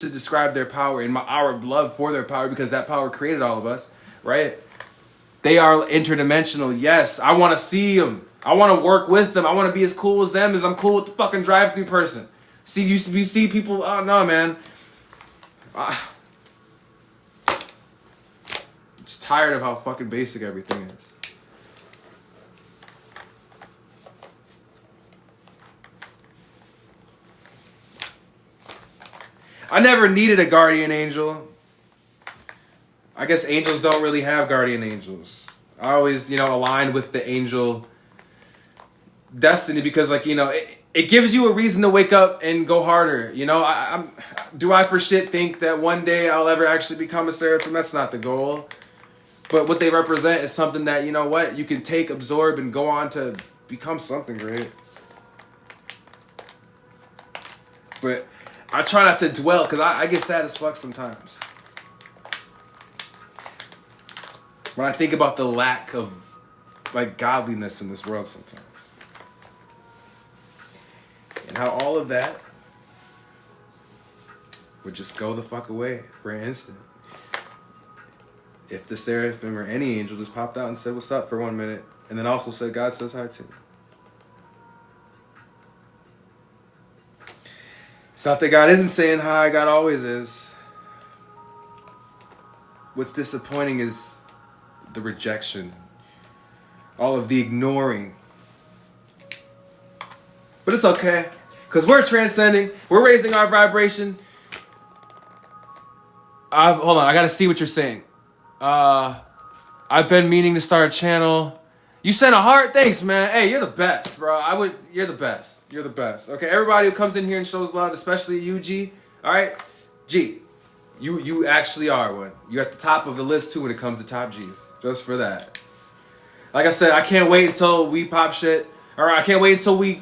to describe their power and our love for their power because that power created all of us, right? They are interdimensional. Yes, I want to see them. I want to work with them. I want to be as cool as them as I'm cool with the fucking drive-through person. See, we see people. Oh no, man. I'm just tired of how fucking basic everything is. I never needed a guardian angel. I guess angels don't really have guardian angels. I always, align with the angel destiny because, like, it gives you a reason to wake up and go harder. Do I for shit think that one day I'll ever actually become a seraphim? That's not the goal. But what they represent is something that, you can take, absorb, and go on to become something great. But I try not to dwell because I get sad as fuck sometimes. When I think about the lack of, like, godliness in this world sometimes. And how all of that would just go the fuck away for an instant. If the seraphim or any angel just popped out and said, "What's up?" for 1 minute. And then also said, "God says hi to me." It's not that God isn't saying hi, God always is. What's disappointing is the rejection, all of the ignoring. But it's okay, because we're transcending, we're raising our vibration. Hold on, I gotta see what you're saying. I've been meaning to start a channel. You sent a heart? Thanks, man. Hey, you're the best, bro. You're the best. You're the best. Okay, everybody who comes in here and shows love, especially you, G. All right, G. You actually are one. You're at the top of the list too when it comes to top Gs. Just for that. Like I said, I can't wait until we pop shit. Or I can't wait until we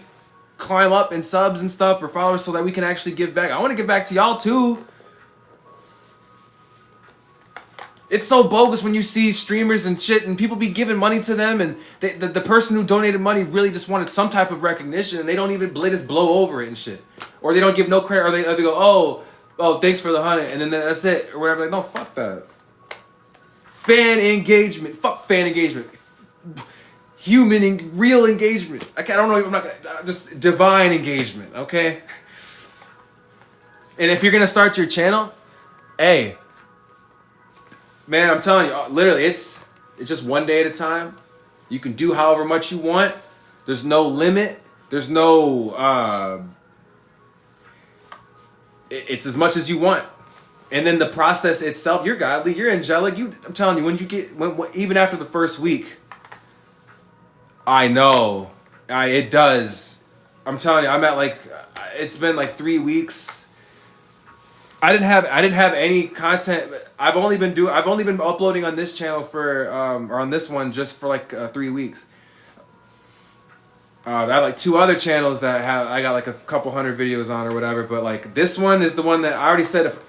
climb up in subs and stuff for followers so that we can actually give back. I want to give back to y'all too. It's so bogus when you see streamers and shit and people be giving money to them and the person who donated money really just wanted some type of recognition and they don't even just blow over it and shit. Or they don't give no credit or they go, oh, thanks for the 100 and then that's it or whatever. Like, no, fuck that. Fan engagement. Fuck fan engagement. Real engagement. I don't know, I'm not gonna, just divine engagement, okay? And if you're gonna start your channel, hey, man, I'm telling you, literally, it's just one day at a time. You can do however much you want. There's no limit. There's no, it's as much as you want. And then the process itself, you're godly, you're angelic. I'm telling you, even after the first week, I know, it does. I'm telling you, I'm at it's been 3 weeks. I didn't have any content. I've only been uploading on this channel for or on this one just for 3 weeks. I have 2 other channels that I got a couple hundred videos on or whatever, but this one is the one that I already said if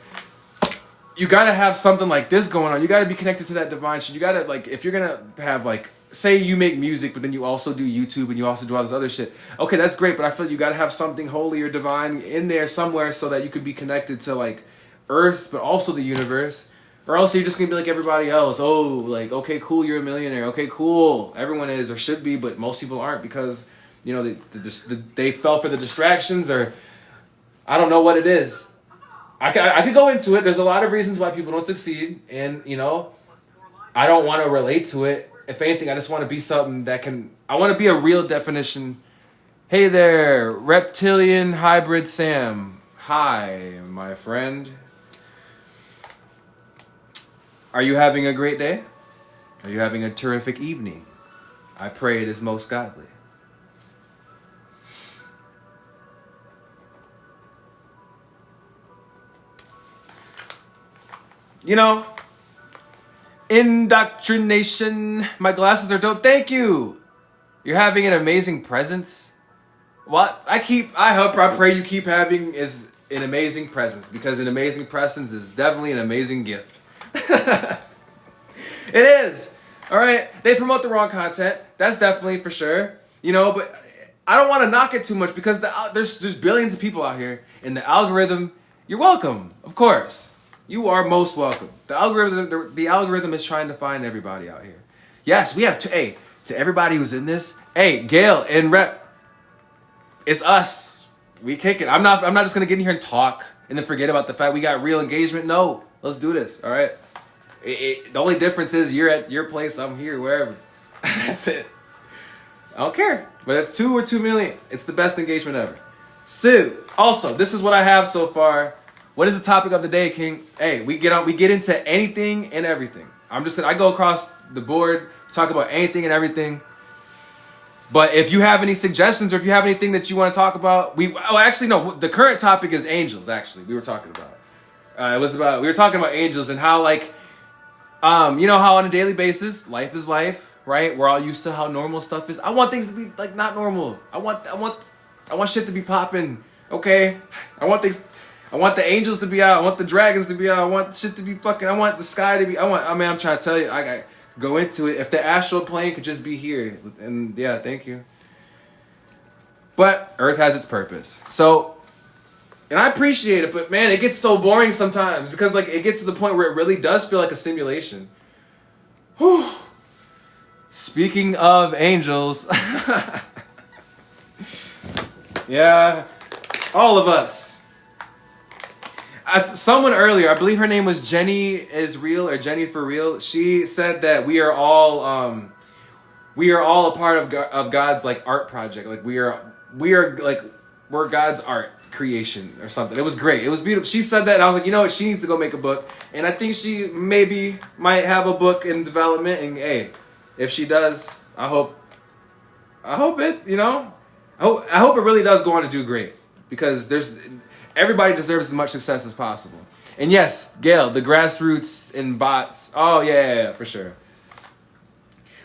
you gotta have something like this going on, you gotta be connected to that divine shit. You gotta if you're gonna have say you make music, but then you also do YouTube and you also do all this other shit. Okay, that's great, but I feel you gotta have something holy or divine in there somewhere so that you could be connected to Earth, but also the universe. Or else you're just gonna be like everybody else. Oh, okay, cool, you're a millionaire. Okay, cool, everyone is or should be, but most people aren't because they fell for the distractions or I don't know what it is. I could go into it. There's a lot of reasons why people don't succeed, and I don't want to relate to it. If anything, I just want to be something that I want to be a real definition. Hey there, Reptilian Hybrid Sam. Hi, my friend. Are you having a great day? Are you having a terrific evening? I pray it is most godly. Indoctrination. My glasses are dope. Thank you. You're having an amazing presence. What I pray you keep having is an amazing presence because an amazing presence is definitely an amazing gift. It is. All right. They promote the wrong content. That's definitely for sure. But I don't want to knock it too much because there's billions of people out here and the algorithm, You're welcome, of course. You are most welcome. The algorithm is trying to find everybody out here. Yes, we have to everybody who's in this. Hey, Gail and Rep, it's us. We kick it. I'm not just gonna get in here and talk and then forget about the fact we got real engagement. No, let's do this. All right. The only difference is you're at your place, I'm here, wherever. That's it. I don't care. But it's 2 or 2 million. It's the best engagement ever. So, also, this is what I have so far. What is the topic of the day, King? Hey, we get into anything and everything. I go across the board, talk about anything and everything. But if you have any suggestions or if you have anything that you want to talk about, the current topic is angels, actually. We were talking about. We were talking about angels and how, like, you know how on a daily basis, life is life, right? We're all used to how normal stuff is. I want things to be, like, not normal. I want shit to be popping, okay? I want the angels to be out. I want the dragons to be out. I want shit to be fucking, I want the sky to be, I'm trying to tell you, I go into it. If the astral plane could just be here, and yeah, thank you. But Earth has its purpose. So, and I appreciate it, but man, it gets so boring sometimes because like it gets to the point where it really does feel like a simulation. Whew. Speaking of angels, yeah, all of us. Someone earlier, I believe her name was Jenny is real or Jenny for real. She said that we are all a part of God's like art project. Like we're God's art creation or something. It was great. It was beautiful. She said that and I was like, you know what? She needs to go make a book. And I think she maybe might have a book in development. And hey, if she does, I hope it, you know, I hope it really does go on to do great because everybody deserves as much success as possible. And yes, Gail, the grassroots and bots. Oh yeah, for sure.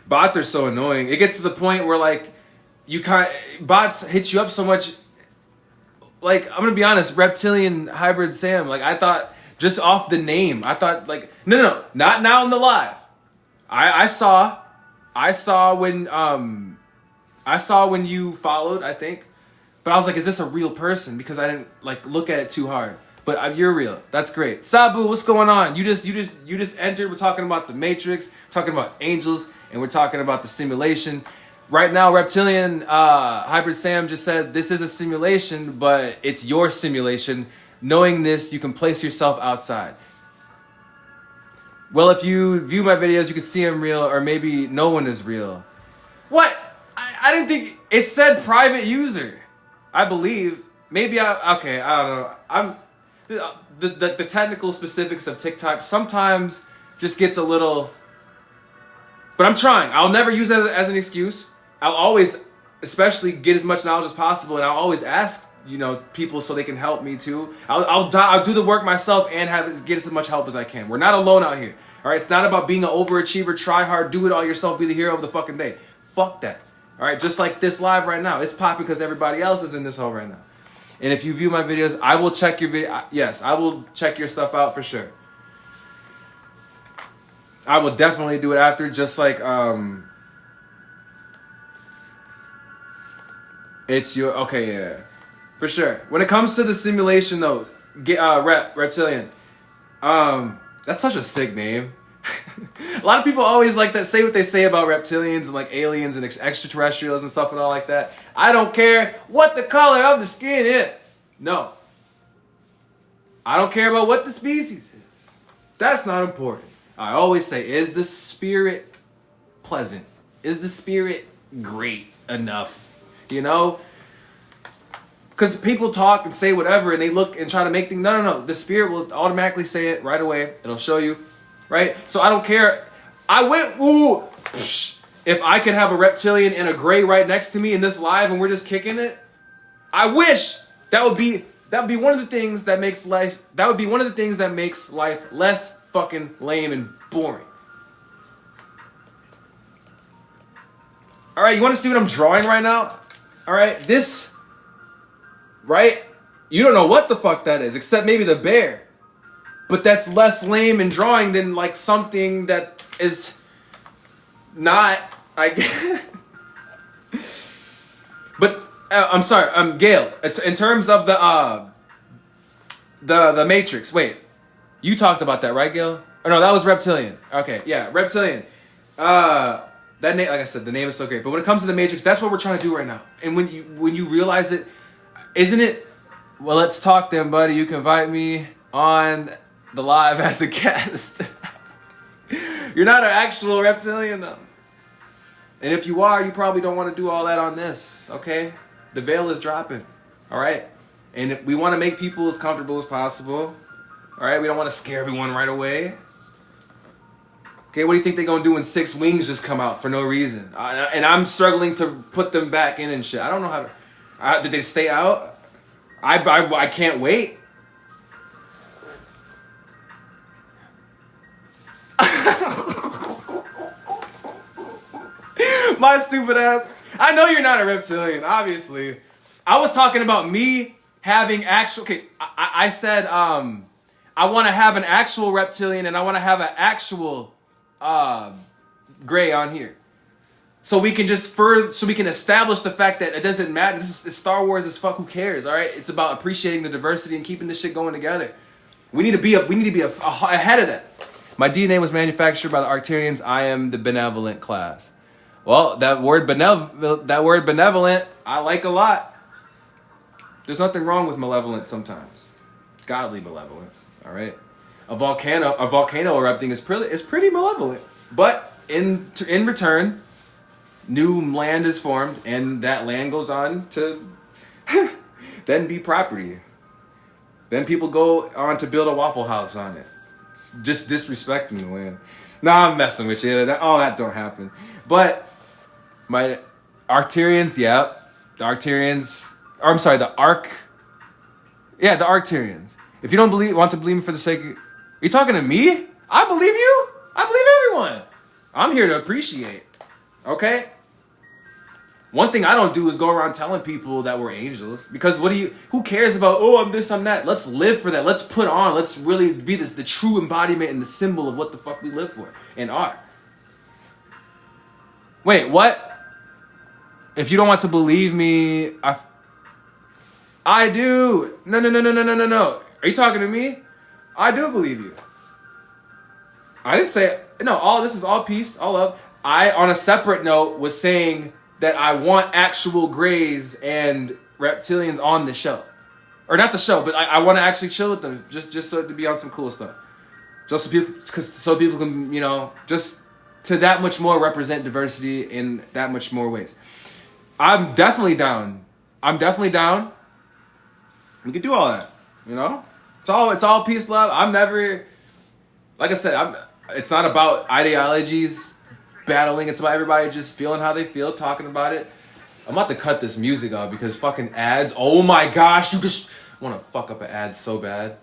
Bots are so annoying. It gets to the point where like bots hit you up so much. Like I'm gonna be honest, Reptilian Hybrid Sam. Like I thought just off the name, I thought like no, not now in the live. I saw when you followed, I think. But I was like, is this a real person? Because I didn't like look at it too hard. But you're real. That's great. Sabu, what's going on? You just entered. We're talking about the Matrix, talking about angels, and we're talking about the simulation. Right now, Reptilian Hybrid Sam just said this is a simulation, but it's your simulation. Knowing this, you can place yourself outside. Well, if you view my videos, you can see I'm real, or maybe no one is real. What? I didn't think it said private user. I believe maybe I don't know. The technical specifics of TikTok sometimes just gets a little, but I'm trying. I'll never use it as an excuse. I'll always, especially get as much knowledge as possible, and I'll always ask people so they can help me too. I'll do the work myself and get as much help as I can. We're not alone out here. All right, it's not about being an overachiever, try hard, do it all yourself, be the hero of the fucking day. Fuck that. All right, just like this live right now. It's popping because everybody else is in this hole right now. And if you view my videos, I will check your video. Yes, I will check your stuff out for sure. I will definitely do it after, just like it's your okay, yeah, for sure. When it comes to the simulation though, Reptilian, that's such a sick name. A lot of people always like that say what they say about reptilians and like aliens and extraterrestrials and stuff and all like that. I don't care what the color of the skin is. No. I don't care about what the species is. That's not important. I always say, is the spirit pleasant? Is the spirit great enough? You know? Because people talk and say whatever and they look and try to make things. No. The spirit will automatically say it right away. It'll show you. Right? So I don't care. If I could have a reptilian and a gray right next to me in this live and we're just kicking it, I wish that would be one of the things that makes life less fucking lame and boring. All right, you want to see what I'm drawing right now? All right, this, right? You don't know what the fuck that is, except maybe the bear. But that's less lame in drawing than like something that is not, but I'm sorry, Gail. It's in terms of the The Matrix. Wait, you talked about that, right, Gil? Or no, that was Reptilian. Okay, yeah, Reptilian. That name, like I said, the name is so great. But when it comes to the Matrix, that's what we're trying to do right now. And when you realize it, isn't it? Well, let's talk then, buddy. You can invite me on the live as a guest. You're not an actual reptilian though. And if you are, you probably don't want to do all that on this, okay? The veil is dropping, all right? And we want to make people as comfortable as possible, all right? We don't want to scare everyone right away. Okay, what do you think they're going to do when 6 wings just come out for no reason? And I'm struggling to put them back in and shit. I don't know how to... did they stay out? I can't wait. My stupid ass. I know you're not a reptilian, obviously. I was talking about me having actual... Okay, I said I want to have an actual reptilian and I want to have an actual gray on here. So we can so we can establish the fact that it doesn't matter. This is Star Wars as fuck. Who cares? All right, it's about appreciating the diversity and keeping this shit going together. We need to be ahead of that. My DNA was manufactured by the Arcturians. I am the benevolent class. Well, that word benevolent, I like a lot. There's nothing wrong with malevolence sometimes. Godly malevolence. All right. A volcano erupting is pretty malevolent, but in return, new land is formed, and that land goes on to then be property. Then people go on to build a Waffle House on it, just disrespecting the land. Nah, I'm messing with you. That don't happen. But my Arcturians, yeah, the Arcturians. Or I'm sorry, the Arcturians. If you don't want to believe me for the sake of... Are you talking to me? I believe you. I believe everyone. I'm here to appreciate. Okay? One thing I don't do is go around telling people that we're angels. Because who cares about, I'm this, I'm that. Let's live for that. Let's put on. Let's really be the true embodiment and the symbol of what the fuck we live for and are. Wait, what? If you don't want to believe me, I do. No. Are you talking to me? I do believe you. I didn't say... No, this is all peace, all love. I, on a separate note, was saying that I want actual grays and reptilians on the show. Or not the show, but I want to actually chill with them. Just so to be on some cool stuff. Just so people can, just to that much more represent diversity in that much more ways. I'm definitely down. We can do all that, It's all peace, love. I'm never, like I said, it's not about ideologies battling. It's about everybody just feeling how they feel, talking about it. I'm about to cut this music off because fucking ads. Oh my gosh, you just want to fuck up an ad so bad.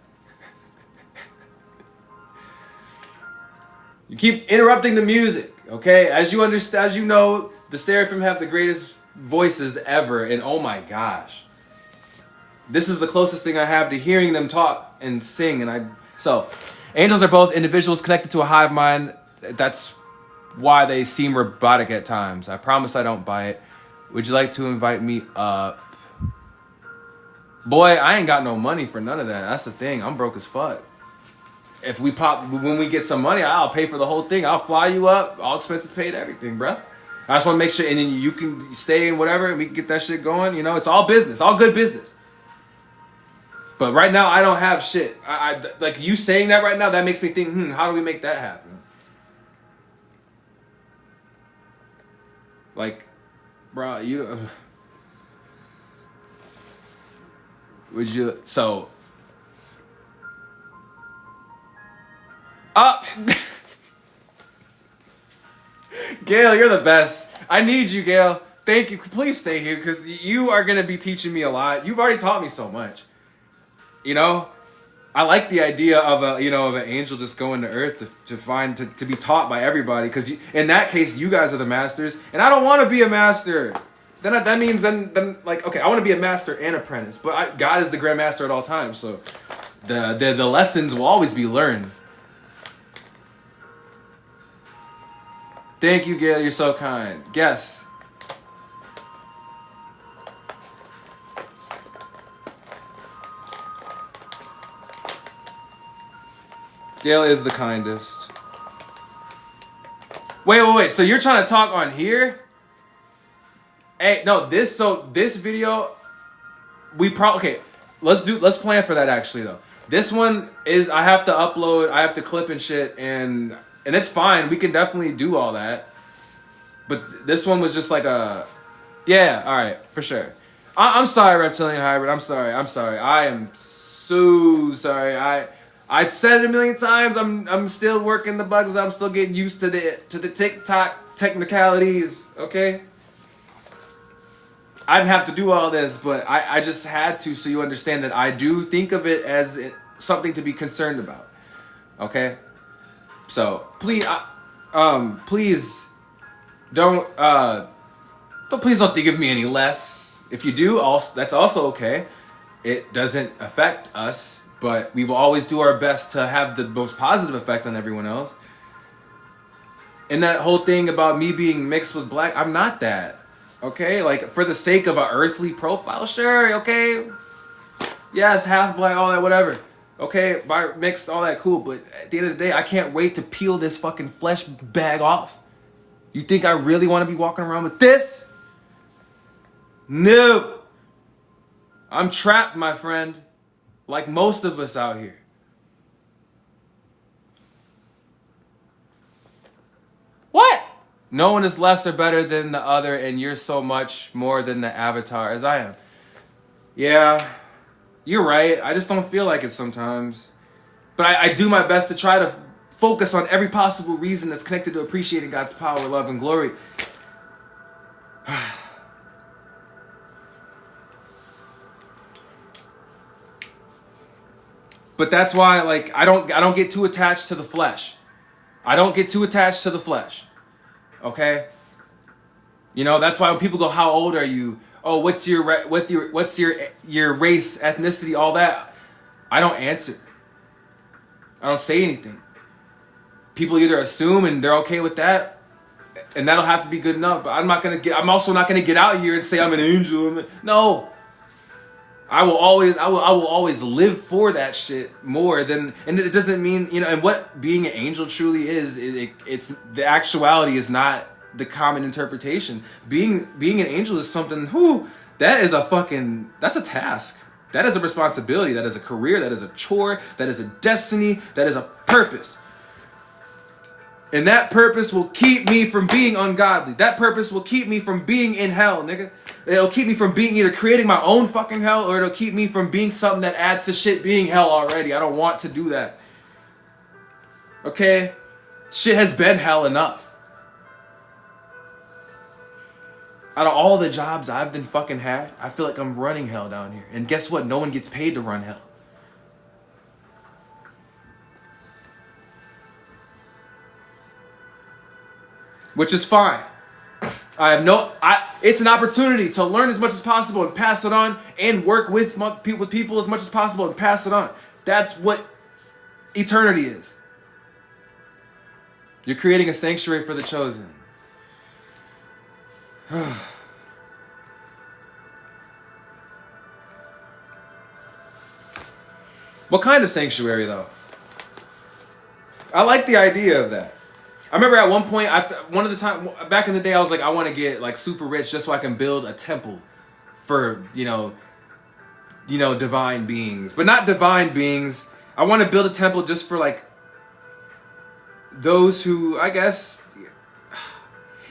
You keep interrupting the music, okay? As you know, the Seraphim have the greatest voices ever, and oh my gosh. This is the closest thing I have to hearing them talk and sing, so angels are both individuals connected to a hive mind. That's why they seem robotic at times. I promise I don't bite. Would you like to invite me up? Boy, I ain't got no money for none of that. That's the thing. I'm broke as fuck. When we get some money, I'll pay for the whole thing. I'll fly you up, all expenses paid, everything, bruh. I just want to make sure, and then you can stay and whatever, and we can get that shit going. It's all business, all good business. But right now, I don't have shit. I like you saying that right now. That makes me think, how do we make that happen? Like, bro, would you? So, Gail, you're the best. I need you, Gail. Thank you. Please stay here because you are gonna be teaching me a lot. You've already taught me so much. I like the idea of an angel just going to Earth to be taught by everybody. Because in that case, you guys are the masters, and I don't want to be a master. Then that means like, okay, I want to be a master and apprentice, but God is the Grand Master at all times. So the lessons will always be learned. Thank you, Gail. You're so kind. Yes. Gail is the kindest. Wait. So you're trying to talk on here? Hey, no, this video, okay, let's plan for that actually though. This one is, I have to upload, I have to clip and shit, and it's fine. We can definitely do all that. But this one was just like a, yeah, all right, for sure. I'm sorry, Reptilian Hybrid. I'm sorry. I am so sorry. I said it a million times. I'm still working the bugs. I'm still getting used to the TikTok technicalities. Okay. I didn't have to do all this, but I just had to, so you understand that I do think of it as something to be concerned about. Okay. So please, please don't please don't think of me any less. If you do, also that's also okay. It doesn't affect us, but we will always do our best to have the most positive effect on everyone else. And that whole thing about me being mixed with black, I'm not that. Okay, like for the sake of an earthly profile, sure, okay. Yes, half black, all that, whatever. Okay, mixed, all that, cool. But at the end of the day, I can't wait to peel this fucking flesh bag off. You think I really want to be walking around with this? No. I'm trapped, my friend. Like most of us out here. What? No one is less or better than the other, and you're so much more than the avatar as I am. Yeah, you're right. I just don't feel like it sometimes. But I do my best to try to focus on every possible reason that's connected to appreciating God's power, love, and glory. But that's why, like, I don't get too attached to the flesh. I don't get too attached to the flesh. Okay? You know, that's why when people go, "How old are you? Oh, what's your race, ethnicity, all that?" I don't answer. I don't say anything. People either assume and they're okay with that, and that'll have to be good enough. But I'm also not gonna get out here and say I'm an angel. No. I will always live for that shit more than, and it doesn't mean, you know, and what being an angel truly is, it's the actuality is not the common interpretation. Being an angel is something, that's a task. That is a responsibility. That is a career. That is a chore. That is a destiny. That is a purpose. And that purpose will keep me from being ungodly. That purpose will keep me from being in hell, nigga. It'll keep me from being either creating my own fucking hell, or it'll keep me from being something that adds to shit being hell already. I don't want to do that. Okay? Shit has been hell enough. Out of all the jobs I've been fucking had, I feel like I'm running hell down here. And guess what? No one gets paid to run hell. Which is fine. It's an opportunity to learn as much as possible and pass it on, and work with people as much as possible and pass it on. That's what eternity is. You're creating a sanctuary for the chosen. What kind of sanctuary, though? I like the idea of that. I remember at one point, back in the day, I was like, I want to get like super rich just so I can build a temple for, you know, divine beings. But not divine beings. I want to build a temple just for like those who, I guess,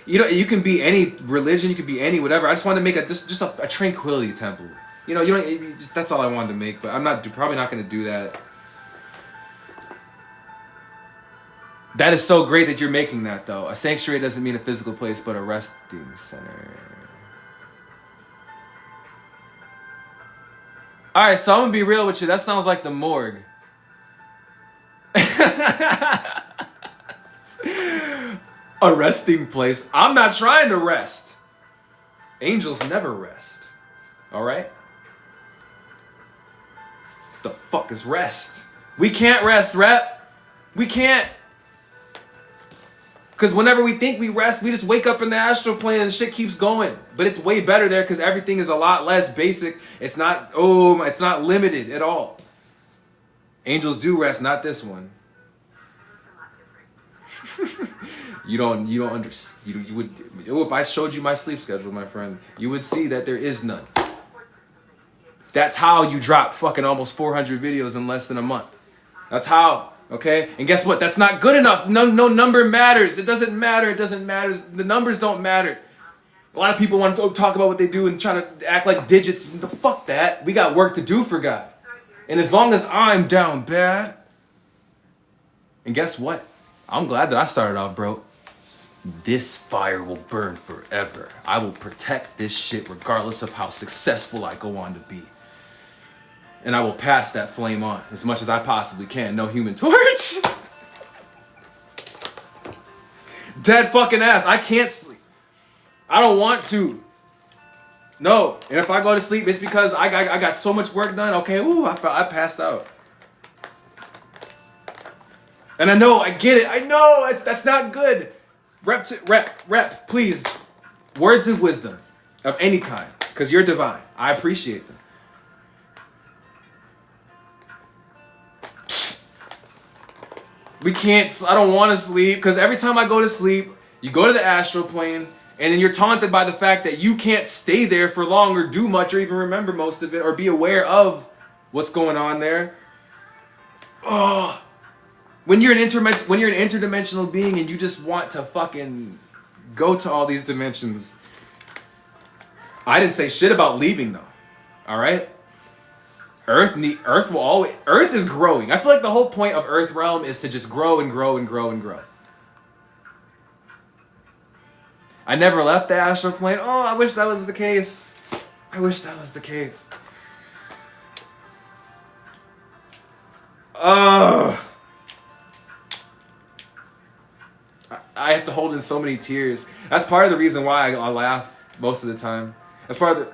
you know, you can be any religion, you can be any whatever. I just want to make just a tranquility temple. You know, that's all I wanted to make, but I'm probably not going to do that. That is so great that you're making that, though. A sanctuary doesn't mean a physical place, but a resting center. All right, so I'm going to be real with you. That sounds like the morgue. A resting place. I'm not trying to rest. Angels never rest. All right? The fuck is rest? We can't rest, Rep. We can't. Because whenever we think we rest, we just wake up in the astral plane and the shit keeps going. But it's way better there because everything is a lot less basic. It's not limited at all. Angels do rest, not this one. You don't understand. You would, if I showed you my sleep schedule, my friend, you would see that there is none. That's how you drop fucking almost 400 videos in less than a month. That's how, okay? And guess what? That's not good enough. No number matters. It doesn't matter. It doesn't matter. The numbers don't matter. A lot of people want to talk about what they do and try to act like digits. Fuck that. We got work to do for God. And as long as I'm down bad, and guess what? I'm glad that I started off broke. This fire will burn forever. I will protect this shit regardless of how successful I go on to be. And I will pass that flame on as much as I possibly can. No Human Torch. Dead fucking ass. I can't sleep. I don't want to. No. And if I go to sleep, it's because I got so much work done. Okay, ooh, I passed out. And I know, I get it. I know, that's not good. Rep, please. Words of wisdom of any kind, because you're divine. I appreciate them. We can't, I don't want to sleep, because every time I go to sleep, you go to the astral plane, and then you're taunted by the fact that you can't stay there for long or do much or even remember most of it or be aware of what's going on there. Oh. When you're an interdimensional being and you just want to fucking go to all these dimensions. I didn't say shit about leaving though. All right? Earth is growing. I feel like the whole point of Earth Realm is to just grow and grow and grow and grow. I never left the astral plane. Oh, I wish that was the case. I wish that was the case. I have to hold in so many tears. That's part of the reason why I laugh most of the time. That's part of the...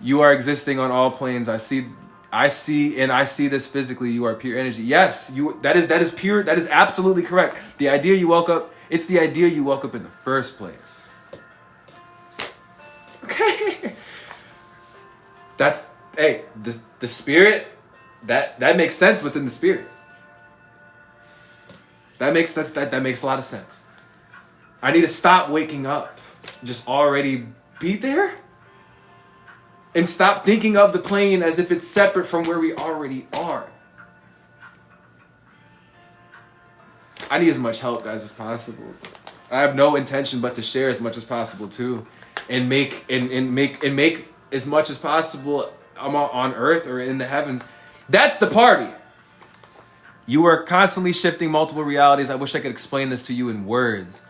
You are existing on all planes. I see this physically. You are pure energy. Yes, that is pure. That is absolutely correct. The idea you woke up, it's the idea you woke up in the first place. Okay. That's, hey, the spirit, that makes sense within the spirit. That makes a lot of sense. I need to stop waking up, just already be there, and stop thinking of the plane as if it's separate from where we already are. I need as much help, guys, as possible. I have no intention but to share as much as possible too, and make as much as possible on Earth or in the heavens. That's the party. You are constantly shifting multiple realities. I wish I could explain this to you in words.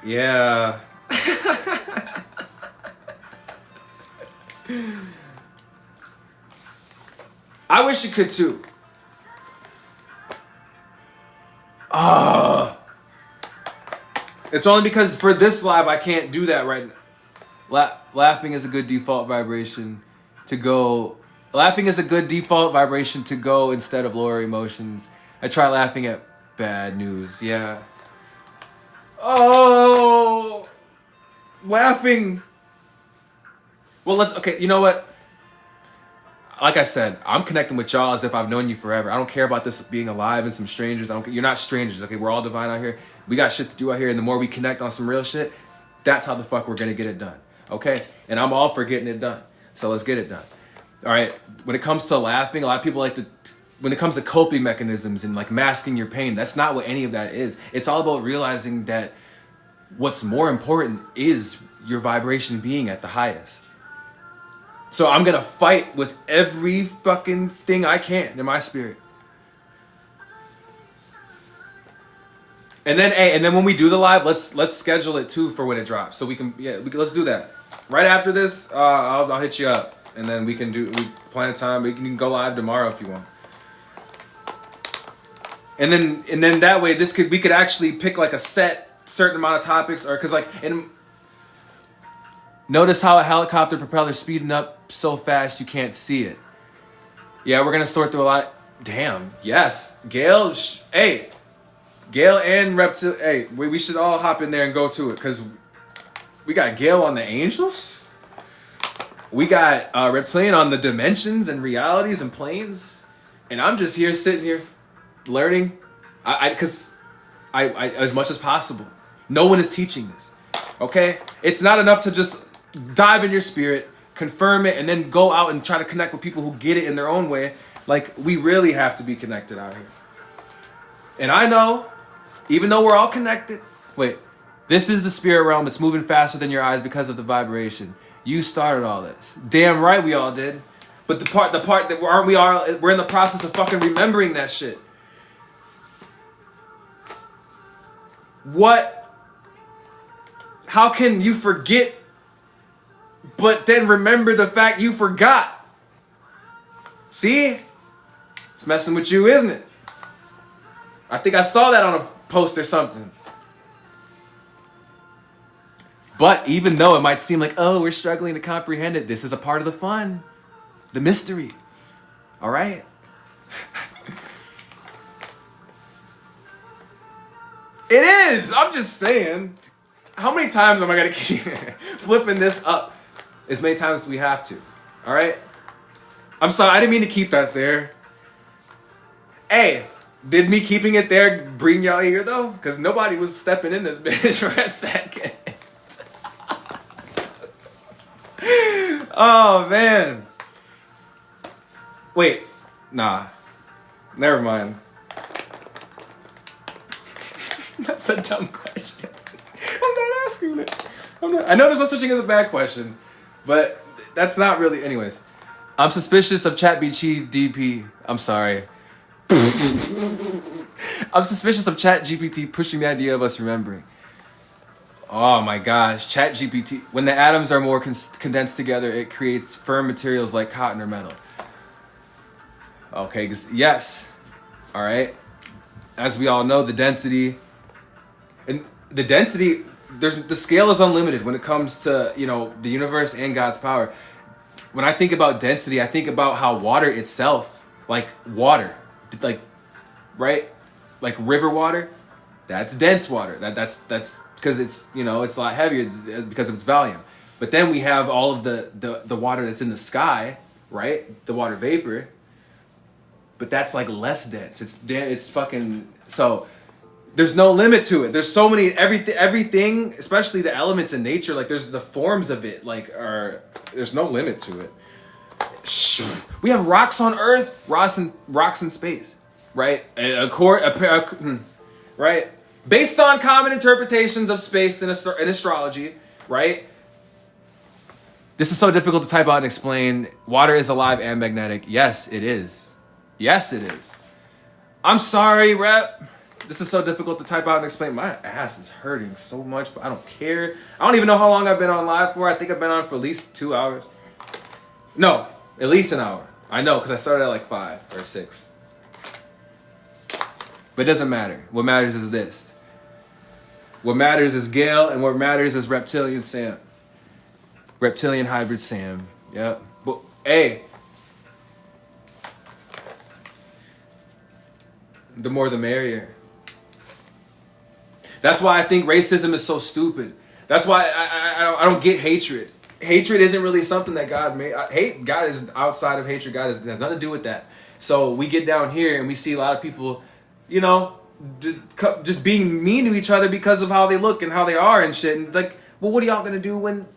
Yeah. I wish you could too. It's only because for this live I can't do that right now. Laughing is a good default vibration to go. Laughing is a good default vibration to go instead of lower emotions. I try laughing at bad news. Yeah. Oh, laughing. Well, okay, you know what? Like I said, I'm connecting with y'all as if I've known you forever. I don't care about this being alive and some strangers. You're not strangers, okay? We're all divine out here. We got shit to do out here, and the more we connect on some real shit, that's how the fuck we're gonna get it done, okay? And I'm all for getting it done, so let's get it done. All right, when it comes to laughing, a lot of people like to, when it comes to coping mechanisms and like masking your pain, that's not what any of that is. It's all about realizing that what's more important is your vibration being at the highest. So I'm gonna fight with every fucking thing I can in my spirit. And then when we do the live, let's schedule it too for when it drops, so we can let's do that right after this. I'll hit you up, and then we plan a time. We can go live tomorrow if you want. And then that way we could actually pick like a certain amount of topics, or because notice how a helicopter propeller speeding up so fast you can't see it. Yeah, we're gonna sort through a lot. Damn, yes, Gail. Hey, Gail and Reptile. Hey, we should all hop in there and go to it, because we got Gail on the angels. We got Reptilian on the dimensions and realities and planes, and I'm just here sitting here learning. Because as much as possible. No one is teaching this. Okay? It's not enough to just dive in your spirit, confirm it, and then go out and try to connect with people who get it in their own way. Like, we really have to be connected out here. And I know, even though we're all connected, this is the spirit realm. It's moving faster than your eyes because of the vibration. You started all this. Damn right we all did. But the part that we're in the process of fucking remembering that shit. How can you forget, but then remember the fact you forgot? See? It's messing with you, isn't it? I think I saw that on a post or something. But even though it might seem like, oh, we're struggling to comprehend it, this is a part of the fun. The mystery. All right? It is! I'm just saying. How many times am I going to keep flipping this up? As many times as we have to. All right? I'm sorry, I didn't mean to keep that there. Hey, did me keeping it there bring y'all here, though? Because nobody was stepping in this bitch for a second. Oh, man. Wait. Nah. Never mind. That's a dumb question. I'm not asking it. I know there's no such thing as a bad question, but that's not really. Anyways, I'm suspicious of ChatGPT. I'm sorry. I'm suspicious of ChatGPT pushing the idea of us remembering. Oh my gosh, ChatGPT. When the atoms are more condensed together, it creates firm materials like cotton or metal. Okay, yes. All right. As we all know, the density. And the density, the scale is unlimited when it comes to, the universe and God's power. When I think about density, I think about how water itself, like water, right? Like river water, that's dense water. That's because it's, it's a lot heavier because of its volume. But then we have all of the water that's in the sky, right? The water vapor. But that's like less dense. It's fucking, so there's no limit to it. There's so many, everything, especially the elements in nature, like there's the forms of it, there's no limit to it. We have rocks on Earth, rocks in space, right? Right? Based on common interpretations of space in astrology, right? This is so difficult to type out and explain. Water is alive and magnetic. Yes, it is. Yes, it is. I'm sorry, Rep. This is so difficult to type out and explain. My ass is hurting so much, but I don't care. I don't even know how long I've been on live for. I think I've been on for at least 2 hours. No, at least an hour. I know, because I started at like 5 or 6. But it doesn't matter. What matters is this. What matters is Gail, and what matters is Reptilian Sam. Reptilian Hybrid Sam. Yep. But, hey. The more the merrier. That's why I think racism is so stupid. That's why I don't get hatred. Hatred isn't really something that God made. God is outside of hatred. God has nothing to do with that. So we get down here and we see a lot of people, just being mean to each other because of how they look and how they are and shit. And like, well, what are y'all gonna do when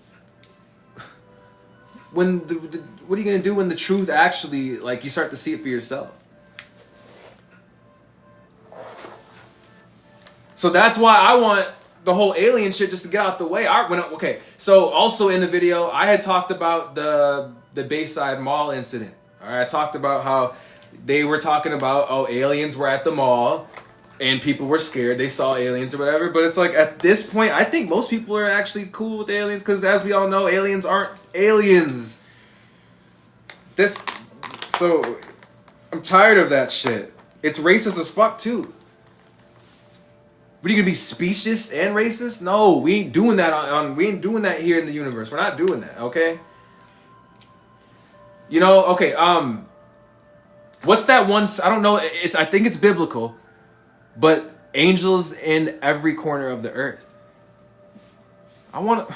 what are you gonna do when the truth actually, you start to see it for yourself? So that's why I want the whole alien shit just to get out the way. So also in the video, I had talked about the Bayside Mall incident. All right, I talked about how they were talking about, aliens were at the mall and people were scared. They saw aliens or whatever. But it's like at this point, I think most people are actually cool with aliens because as we all know, aliens aren't aliens. So I'm tired of that shit. It's racist as fuck too. What are you gonna be specious and racist? No, we ain't doing that we ain't doing that here in the universe. We're not doing that, okay? What's that one? I don't know. I think it's biblical, but angels in every corner of the earth. I wanna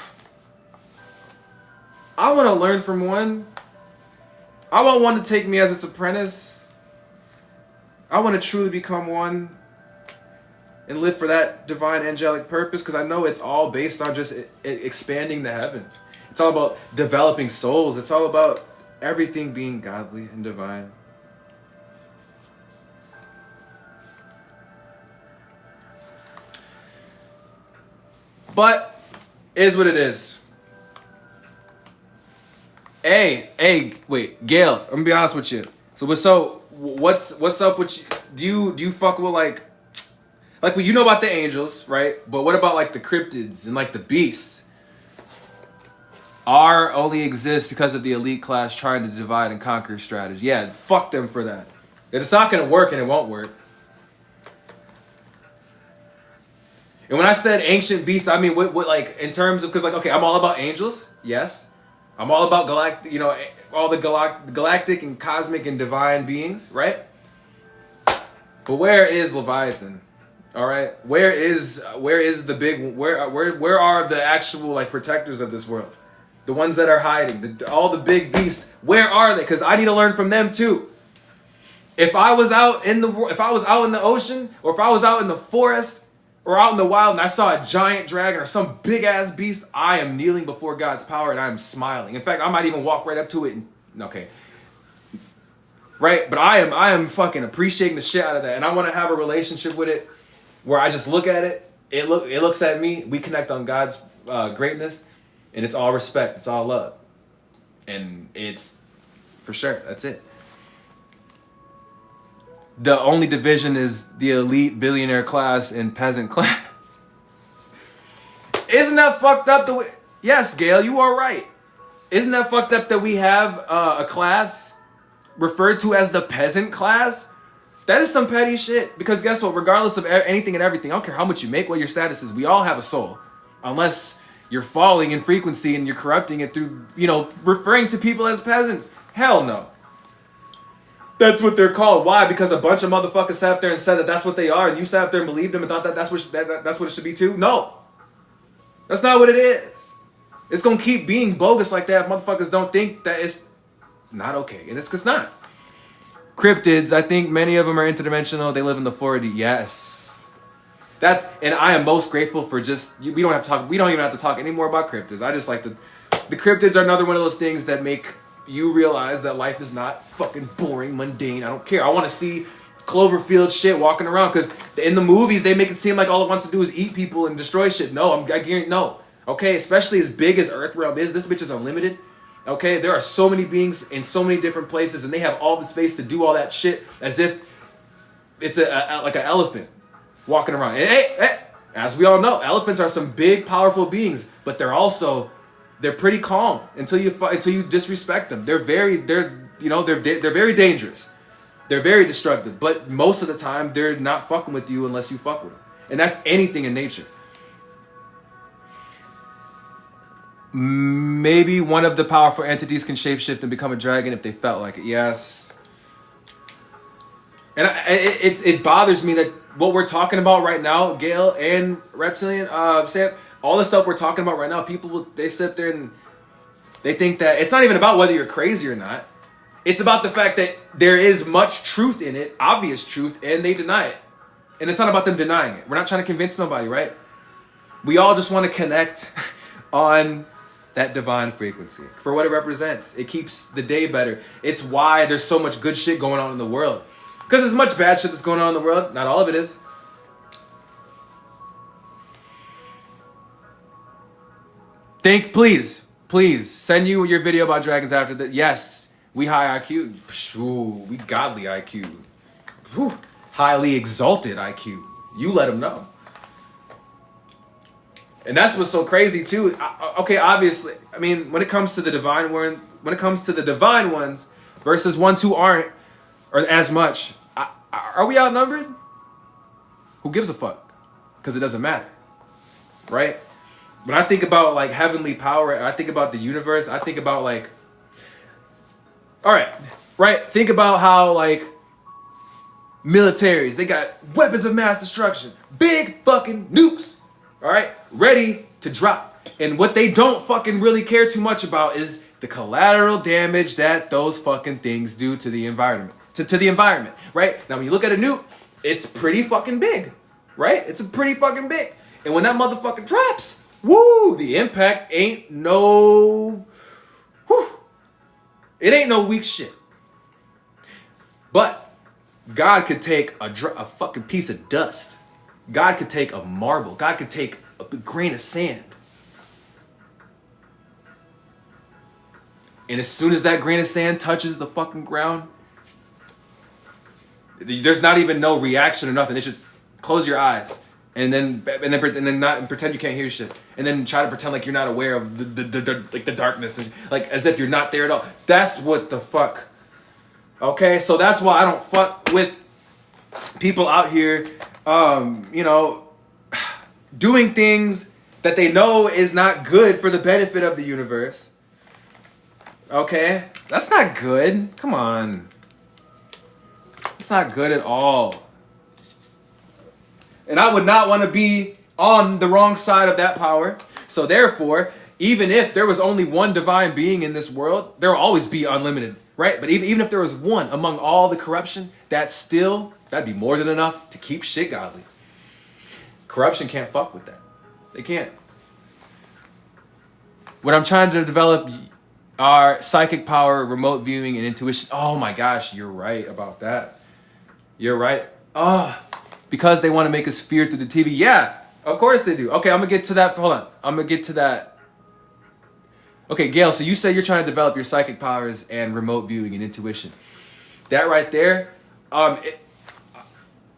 learn from one. I want one to take me as its apprentice. I want to truly become one. and live for that divine angelic purpose, because I know it's all based on just expanding the heavens. It's all about developing souls. It's all about everything being godly and divine. But is what it is. Wait, Gail, I'm gonna be honest with you. So what's up with you? Do you fuck with like well, you know about the angels, right? But what about like the cryptids and like the beasts? R only exists because of the elite class trying to divide and conquer strategy. Yeah, fuck them for that. It's not gonna work and it won't work. And when I said ancient beasts, I mean what like in terms of, because like, okay, I'm all about angels, yes. I'm all about galactic, all the galactic and cosmic and divine beings, right? But where is Leviathan? All right, where is the big, where are the actual like protectors of this world? The ones that are hiding, all the big beasts, where are they? Because I need to learn from them too. If I was out in the ocean, or if I was out in the forest, or out in the wild, and I saw a giant dragon or some big ass beast, I am kneeling before God's power and I am smiling. In fact, I might even walk right up to it and, okay. Right? But I am fucking appreciating the shit out of that. And I want to have a relationship with it where I just look at it, it looks at me, we connect on God's greatness, and it's all respect, it's all love. And it's, for sure, that's it. The only division is the elite billionaire class and peasant class. Isn't that fucked up? Yes, Gail, you are right. Isn't that fucked up that we have a class referred to as the peasant class? That is some petty shit. Because guess what? Regardless of anything and everything, I don't care how much you make, what your status is, we all have a soul. Unless you're falling in frequency and you're corrupting it through, referring to people as peasants. Hell no. That's what they're called. Why? Because a bunch of motherfuckers sat up there and said that that's what they are, and you sat up there and believed them and thought that that's what it should be too? No. That's not what it is. It's going to keep being bogus like that if motherfuckers don't think that it's not okay. And it's not. Cryptids, I think many of them are interdimensional. They live in the 4D. Yes. And I am most grateful for we don't even have to talk anymore about cryptids. I just like the cryptids are another one of those things that make you realize that life is not fucking boring, mundane. I don't care. I want to see Cloverfield shit walking around, because in the movies they make it seem like all it wants to do is eat people and destroy shit. No, I guarantee no. Okay, especially as big as Earthrealm is, this bitch is unlimited. Okay, there are so many beings in so many different places, and they have all the space to do all that shit as if it's like an elephant walking around. And hey, as we all know, elephants are some big, powerful beings, but they're pretty calm until you disrespect them. They're very dangerous. They're very destructive, but most of the time they're not fucking with you unless you fuck with them. And that's anything in nature. Maybe one of the powerful entities can shapeshift and become a dragon if they felt like it. Yes. And it bothers me that what we're talking about right now, Gail and Reptilian, Sam, all the stuff we're talking about right now, they sit there and they think that it's not even about whether you're crazy or not. It's about the fact that there is much truth in it, obvious truth, and they deny it. And it's not about them denying it. We're not trying to convince nobody, right? We all just want to connect on that divine frequency for what it represents. It keeps the day better. It's why there's so much good shit going on in the world. Because there's much bad shit that's going on in the world. Not all of it is. Please send you your video about dragons after that. Yes, we high IQ. Ooh, we godly IQ. Ooh, highly exalted IQ. You let them know. And that's what's so crazy too. Okay, obviously, I mean, when it comes to the divine ones versus ones who aren't, or as much, are we outnumbered? Who gives a fuck? Because it doesn't matter, right? When I think about like heavenly power, I think about the universe. I think about like, all right. Think about how like militaries, they got weapons of mass destruction, big fucking nukes. All right, ready to drop. And what they don't fucking really care too much about is the collateral damage that those fucking things do to the environment. To the environment, right? Now, when you look at a nuke, it's pretty fucking big. right? It's a pretty fucking big. And when that motherfucker drops, woo, the impact ain't no, whoo, it ain't no weak shit. But God could take a fucking piece of dust. God could take a marble. God could take a grain of sand. And as soon as that grain of sand touches the fucking ground, there's not even no reaction or nothing. It's just close your eyes and then not pretend you can't hear shit, and then try to pretend like you're not aware of the darkness, and like as if you're not there at all. That's what the fuck. Okay, so that's why I don't fuck with people out here, doing things that they know is not good for the benefit of the universe. Okay, that's not good. Come on. It's not good at all. And I would not want to be on the wrong side of that power. So therefore, even if there was only one divine being in this world, there will always be unlimited, right? But even if there was one among all the corruption, that'd be more than enough to keep shit godly. Corruption can't fuck with that. They can't. What I'm trying to develop are psychic power, remote viewing, and intuition. Oh my gosh, you're right about that. You're right. Oh, because they want to make us fear through the TV. Yeah, of course they do. Okay, I'm going to get to that. Hold on. I'm going to get to that. Okay, Gail, so you say you're trying to develop your psychic powers and remote viewing and intuition. That right there,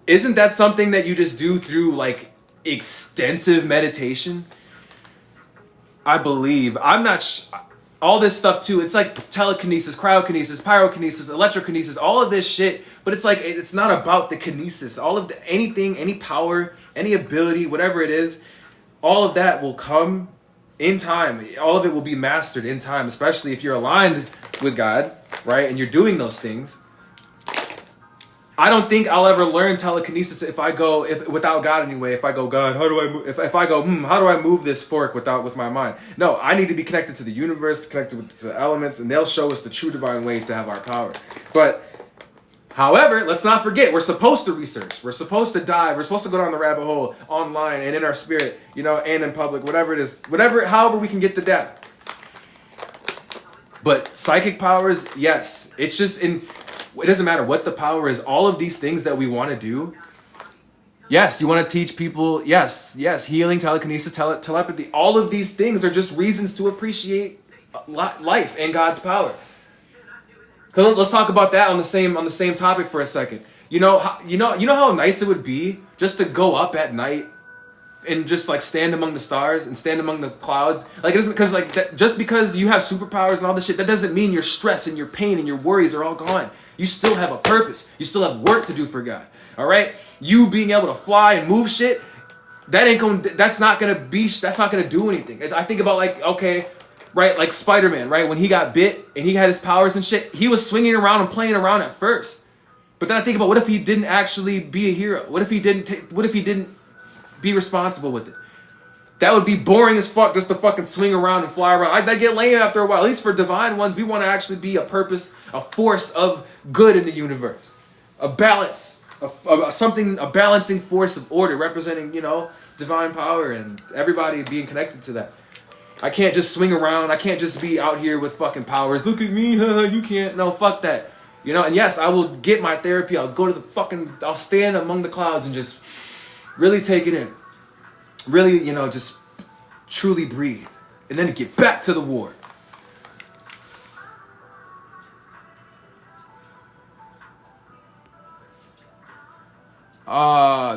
isn't that something that you just do through like extensive meditation? I believe. I'm not all this stuff too. It's like telekinesis, cryokinesis, pyrokinesis, electrokinesis, all of this shit. But it's like, it's not about the kinesis. All of anything, any power, any ability, whatever it is, all of that will come in time. All of it will be mastered in time, especially if you're aligned with God, right? And you're doing those things. I don't think I'll ever learn telekinesis without God anyway. If I go, God, how do I move? If I go, how do I move this fork with my mind? No, I need to be connected to the universe, connected with the elements, and they'll show us the true divine way to have our power. But however, let's not forget, we're supposed to research. We're supposed to dive. We're supposed to go down the rabbit hole online and in our spirit, and in public, whatever it is, however we can get the data. But psychic powers, yes, it's just it doesn't matter what the power is. All of these things that we want to do. Yes, you want to teach people. Yes, healing, telekinesis, telepathy. All of these things are just reasons to appreciate life and God's power. Let's talk about that on the same topic for a second. You know how nice it would be just to go up at night and just like stand among the stars and stand among the clouds. Like it isn't because just because you have superpowers and all this shit, that doesn't mean your stress and your pain and your worries are all gone. You still have a purpose. You still have work to do for God. All right? You being able to fly and move shit, that's not gonna do anything. I think about like Spider-Man, right? When he got bit and he had his powers and shit, he was swinging around and playing around at first. But then I think about, what if he didn't actually be a hero? What if he didn't be responsible with it? That would be boring as fuck, just to fucking swing around and fly around. That'd get lame after a while. At least for divine ones, we want to actually be a purpose, a force of good in the universe. A balance, a balancing force of order, representing, divine power and everybody being connected to that. I can't just swing around. I can't just be out here with fucking powers. Look at me, you can't. No, fuck that. And yes, I will get my therapy. I'll go to I'll stand among the clouds and just really take it in. Really, just truly breathe. And then get back to the war.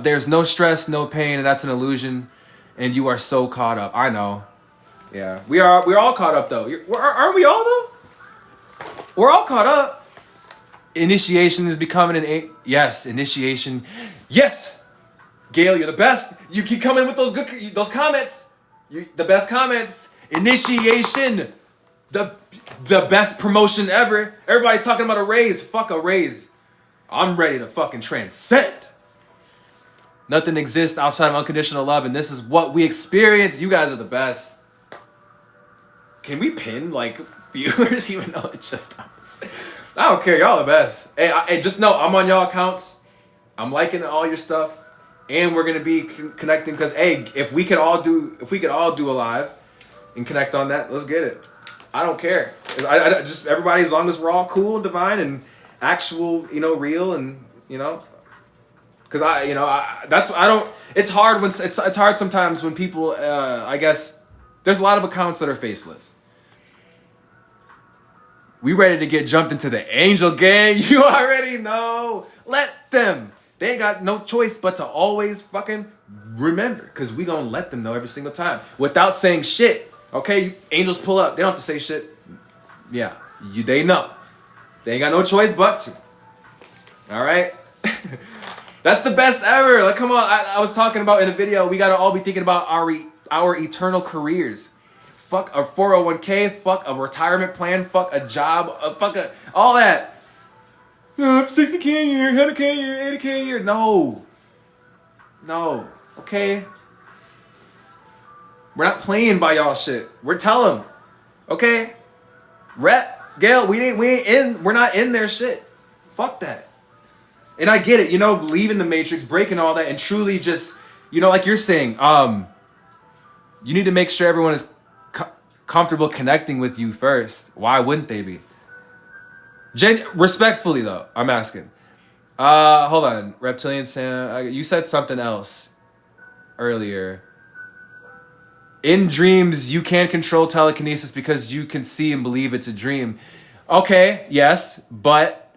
There's no stress, no pain, and that's an illusion. And you are so caught up. I know. Yeah. We're all caught up, though. Aren't we all, though? We're all caught up. Initiation is becoming yes, initiation. Yes! Gail, you're the best. You keep coming with those comments. The best comments. Initiation. The best promotion ever. Everybody's talking about a raise. Fuck a raise. I'm ready to fucking transcend. Nothing exists outside of unconditional love, and this is what we experience. You guys are the best. Can we pin viewers even though it's just us? I don't care. Y'all the best. Hey, just know I'm on y'all accounts. I'm liking all your stuff. and we're gonna be connecting. Because hey, if we could all do a live and connect on that, let's get it. I don't care. I just everybody, as long as we're all cool, divine, and actual, real, and because It's hard when it's hard sometimes when people. I guess there's a lot of accounts that are faceless. We ready to get jumped into the angel gang? You already know. Let them. They ain't got no choice but to always fucking remember, because we gonna let them know every single time without saying shit. Okay, angels pull up. They don't have to say shit. Yeah, they know. They ain't got no choice but to. All right? That's the best ever. Like, come on. I was talking about in a video, we got to all be thinking about our eternal careers. Fuck a 401k. Fuck a retirement plan. Fuck a job. All that. 60K a year, 100K a year, 80K a year. No. Okay? We're not playing by y'all shit. We're telling them. Okay? Gail, we're not in their shit. Fuck that. And I get it, leaving the matrix, breaking all that, and truly just, like you're saying, you need to make sure everyone is comfortable connecting with you first. Why wouldn't they be? Respectfully, though, I'm asking. Hold on. Reptilian Sam, you said something else earlier. In dreams, you can control telekinesis because you can see and believe it's a dream. Okay, yes, but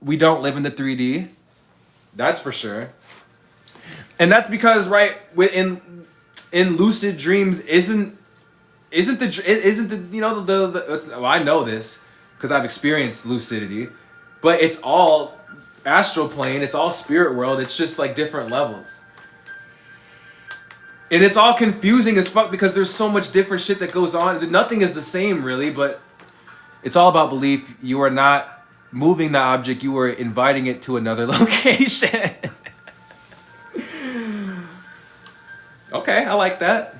we don't live in the 3D. That's for sure. And that's because, right, in lucid dreams isn't the well, I know this because I've experienced lucidity, but it's all astral plane, it's all spirit world, it's just like different levels. And it's all confusing as fuck because there's so much different shit that goes on. Nothing is the same, really, but it's all about belief. You are not moving the object, you are inviting it to another location. Okay, I like that.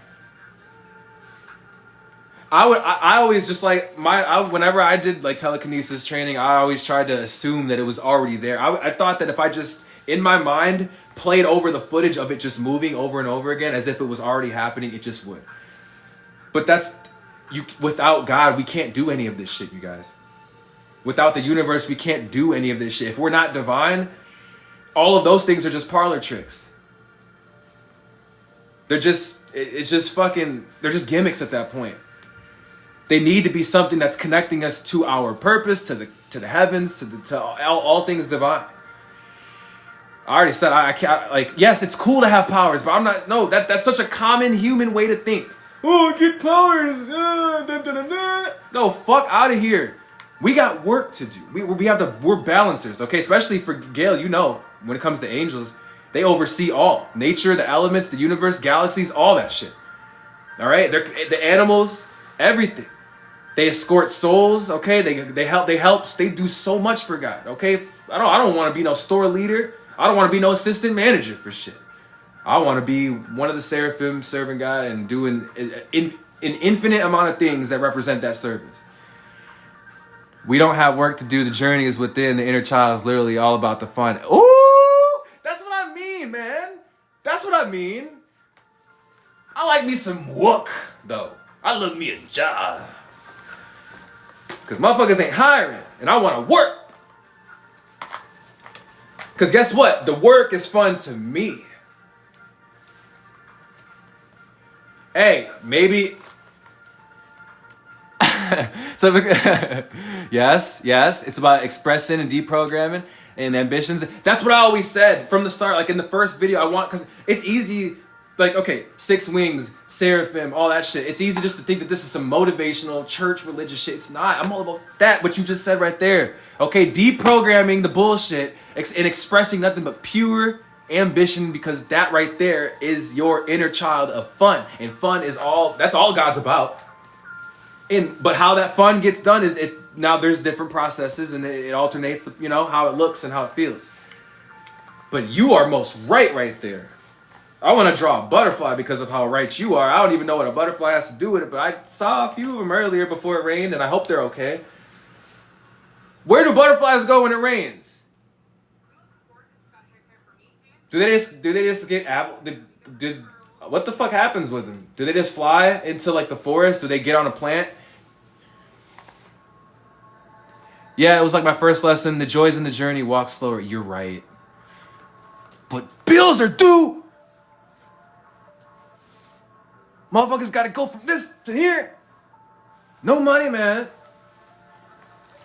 I always just like whenever I did like telekinesis training, I always tried to assume that it was already there. I thought that if I just in my mind played over the footage of it just moving over and over again as if it was already happening, it just would. But without God, we can't do any of this shit, you guys. Without the universe, we can't do any of this shit. If we're not divine, all of those things are just parlor tricks. They're just gimmicks at that point. They need to be something that's connecting us to our purpose, to the heavens, to all things divine. I already said I can't, like, yes, it's cool to have powers, but I'm not. No, that's such a common human way to think. Oh, get powers. No, fuck out of here. We got work to do. We're balancers, okay? Especially for Gail, when it comes to angels, they oversee all nature, the elements, the universe, galaxies, all that shit. All right, they're the animals, everything. They escort souls, okay? They help. They do so much for God, okay? I don't want to be no store leader. I don't want to be no assistant manager for shit. I want to be one of the seraphim serving God and doing an infinite amount of things that represent that service. We don't have work to do. The journey is within. The inner child is literally all about the fun. Ooh, that's what I mean, man. That's what I mean. I like me some wook, though. I love me a job. Because motherfuckers ain't hiring, and I want to work. Because guess what? The work is fun to me. Hey, maybe... So, yes, it's about expressing and deprogramming and ambitions. That's what I always said from the start. Like in the first video, because it's easy, like, okay, 6 wings, seraphim, all that shit. It's easy just to think that this is some motivational church religious shit. It's not. I'm all about that, what you just said right there. Okay, deprogramming the bullshit and expressing nothing but pure ambition, because that right there is your inner child of fun. And fun is that's all God's about. But how that fun gets done is now there's different processes and it alternates how it looks and how it feels. But you are most right there. I want to draw a butterfly because of how right you are. I don't even know what a butterfly has to do with it, but I saw a few of them earlier before it rained, and I hope they're okay. Where do butterflies go when it rains? Do they just get did what the fuck happens with them? Do they just fly into like the forest? Do they get on a plant? Yeah, it was like my first lesson. The joys in the journey. Walk slower. You're right. But bills are due. Motherfuckers gotta go from this to here. No money, man.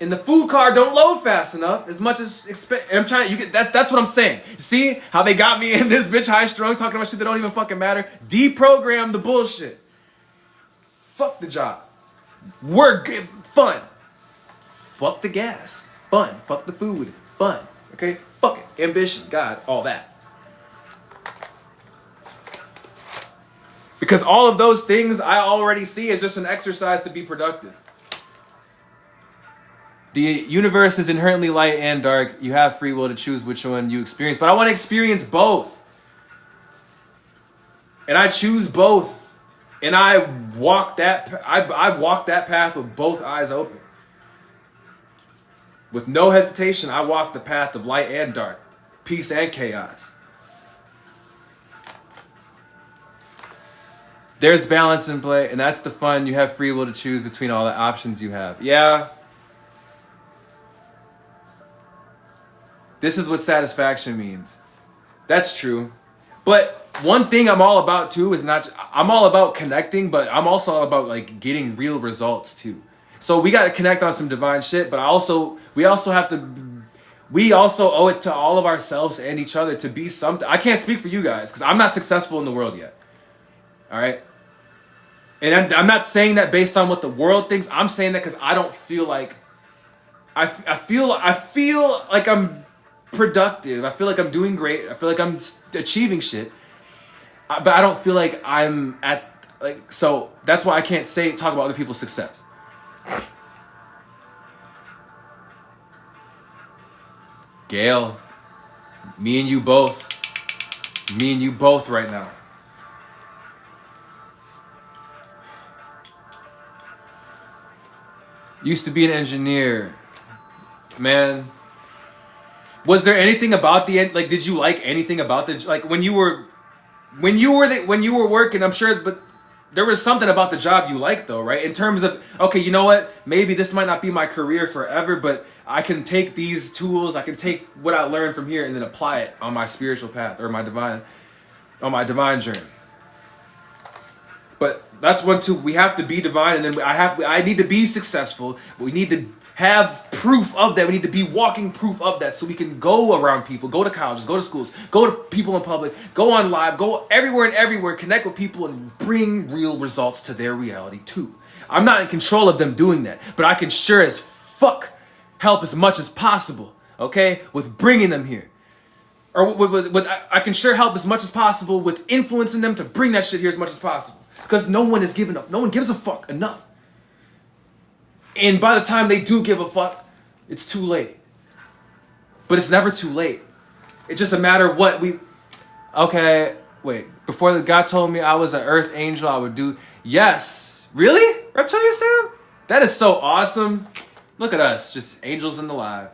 And the food card don't load fast enough. As much as I'm trying, you get that. That's what I'm saying. See how they got me in this bitch high strung talking about shit that don't even fucking matter. Deprogram the bullshit. Fuck the job. Work, fun. Fuck the gas. Fun. Fuck the food. Fun. Okay? Fuck it. Ambition. God. All that. Because all of those things I already see as just an exercise to be productive. The universe is inherently light and dark. You have free will to choose which one you experience. But I want to experience both. And I choose both. And I walk that path with both eyes open. With no hesitation, I walk the path of light and dark. Peace and chaos. There's balance in play, and that's the fun. You have free will to choose between all the options you have. Yeah. This is what satisfaction means. That's true. But one thing I'm all about too is I'm all about connecting, but I'm also all about like getting real results too. So we got to connect on some divine shit, but we also owe it to all of ourselves and each other to be something. I can't speak for you guys because I'm not successful in the world yet. All right. And I'm not saying that based on what the world thinks. I'm saying that because I don't feel like I feel like I'm productive. I feel like I'm doing great. I feel like I'm achieving shit. But I don't feel like I'm at like, so that's why I can't talk about other people's success. Gail, me and you both right now. Used to be an engineer. Man, was there anything about like, did you like anything about like when you were working, I'm sure, but there was something about the job you liked though, right? In terms of, okay, you know what? Maybe this might not be my career forever, but I can take these tools, I can take what I learned from here and then apply it on my spiritual path or on my divine journey. But that's one too. We have to be divine, and then I need to be successful. We need to have proof of that. We need to be walking proof of that, so we can go around people, go to colleges, go to schools, go to people in public, go on live, go everywhere, connect with people, and bring real results to their reality too. I'm not in control of them doing that, but I can sure as fuck help as much as possible. Okay, with bringing them here. Or I can sure help as much as possible with influencing them to bring that shit here as much as possible. Because no one is giving up. No one gives a fuck enough. And by the time they do give a fuck, it's too late. But it's never too late. It's just a matter of what we... Okay, wait. Before God told me I was an earth angel, I would do... Yes. Really? Reptilian Sam? That is so awesome. Look at us. Just angels in the live.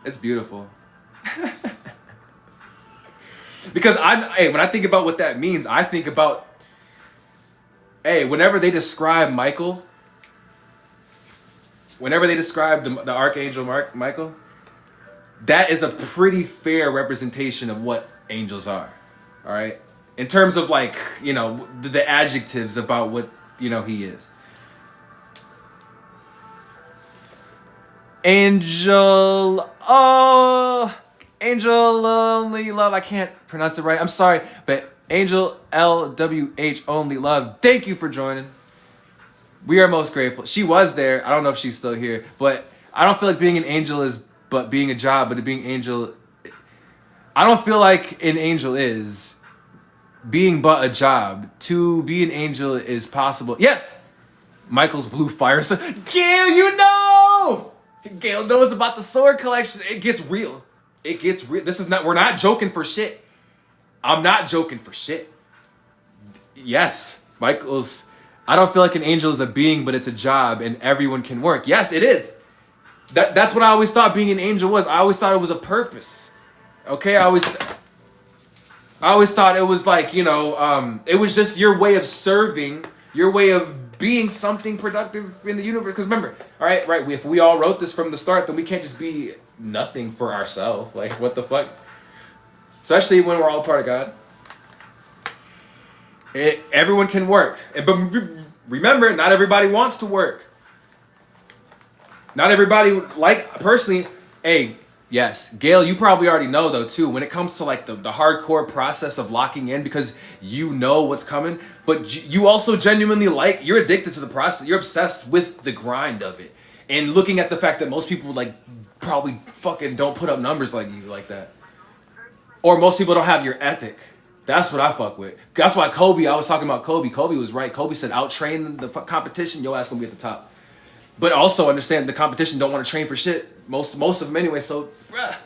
It's beautiful. Because when I think about what that means, I think about, whenever they describe Michael, whenever they describe the Archangel Michael, that is a pretty fair representation of what angels are. All right? In terms of like, the adjectives about what, he is. Angel only love. I can't pronounce it right. I'm sorry, but Angel LWH only love. Thank you for joining. We are most grateful. She was there. I don't know if she's still here, but I don't feel like being an angel is but being a job, but being angel. I don't feel like an angel is being but a job. To be an angel is possible. Yes, Michael's blue fire. So Gail, Gail knows about the sword collection. It gets real. It gets real. We're not joking for shit. I'm not joking for shit. Yes, I don't feel like an angel is a being, but it's a job and everyone can work. Yes, it is. That's what I always thought being an angel was. I always thought it was a purpose. Okay, I always thought it was like, you know, it was just your way of serving, your way of being something productive in the universe. Because remember, all right, right, if we all wrote this from the start, then we can't just be nothing for ourselves. Like, what the fuck? Especially when we're all part of God. Everyone can work. But remember, not everybody wants to work. Not everybody, like, personally, hey, yes, Gail, you probably already know, though, too, when it comes to, like, the hardcore process of locking in because you know what's coming, but you also genuinely you're addicted to the process. You're obsessed with the grind of it. And looking at the fact that most people, like, probably fucking don't put up numbers like you like that. Or most people don't have your ethic. That's what I fuck with. That's why Kobe, I was talking about Kobe. Kobe was right. Kobe said, out-train the competition, your ass gonna be at the top. But also understand the competition don't want to train for shit. Most of them anyway, so bruh,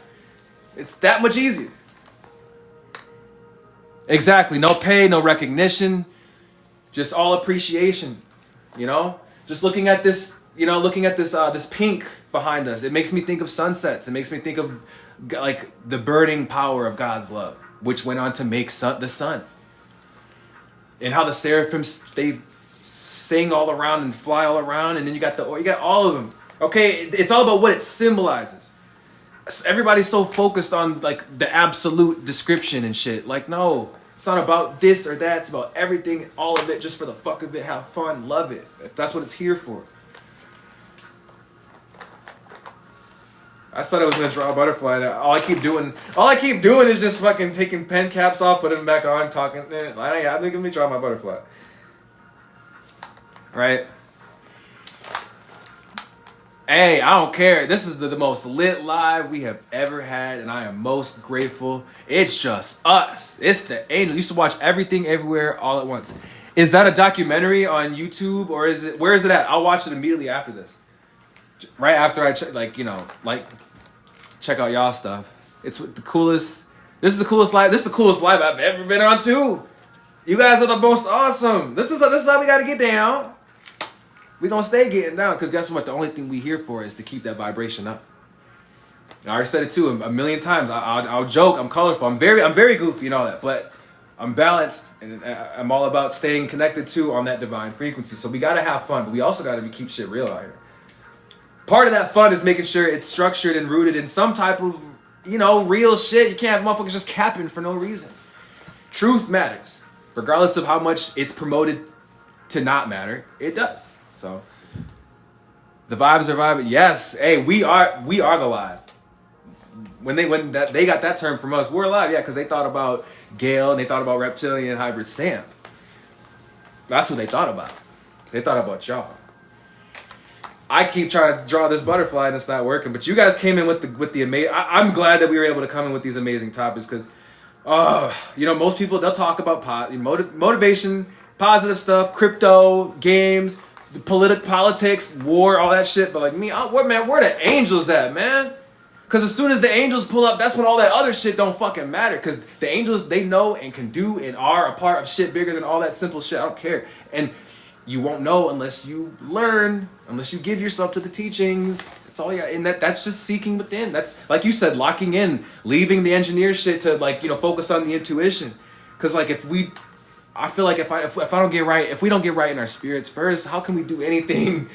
it's that much easier. Exactly. No pay, no recognition. Just all appreciation. You know? Just looking at this, this pink behind us. It makes me think of sunsets. It makes me think of like the burning power of God's love, which went on to make the sun. And how the seraphim, they sing all around and fly all around, and then you got all of them. Okay, it's all about what it symbolizes. Everybody's so focused on like the absolute description and shit. Like, no, it's not about this or that. It's about everything, all of it, just for the fuck of it. Have fun, love it. That's what it's here for. I thought I was gonna draw a butterfly. All I keep doing is just fucking taking pen caps off, putting them back on, talking. I think let me draw my butterfly. Right? Hey, I don't care. This is the most lit live we have ever had, and I am most grateful. It's just us. It's the angels. Used to watch Everything Everywhere All at Once. Is that a documentary on YouTube, or is it? Where is it at? I'll watch it immediately after this. Right after I check out y'all stuff. It's the coolest. This is the coolest live. This is the coolest live I've ever been on too. You guys are the most awesome. This is how we gotta get down. We gonna stay getting down because guess what? The only thing we here for is to keep that vibration up. I already said it too a million times. I'll joke. I'm colorful. I'm very goofy and all that, but I'm balanced and I'm all about staying connected to on that divine frequency. So we gotta have fun, but we also gotta keep shit real out here. Part of that fun is making sure it's structured and rooted in some type of, real shit. You can't have motherfuckers just capping for no reason. Truth matters. Regardless of how much it's promoted to not matter, it does. So, the vibes are vibing. Yes, hey, we are the live. When they got that term from us, we're alive, yeah, because they thought about Gale and they thought about Reptilian Hybrid Sam. That's what they thought about. They thought about y'all. I keep trying to draw this butterfly and it's not working, but you guys came in with the amazing. I'm glad that we were able to come in with these amazing topics because, most people they'll talk about motivation, positive stuff, crypto, games, politics, war, all that shit. But like me, where the angels at, man? Because as soon as the angels pull up, that's when all that other shit don't fucking matter. Because the angels, they know and can do and are a part of shit bigger than all that simple shit. I don't care. And you won't know unless you learn, unless you give yourself to the teachings. That's all. And that's just seeking within. That's like you said, locking in, leaving the engineer shit to focus on the intuition. Because I feel like if I don't get right, if we don't get right in our spirits first, how can we do anything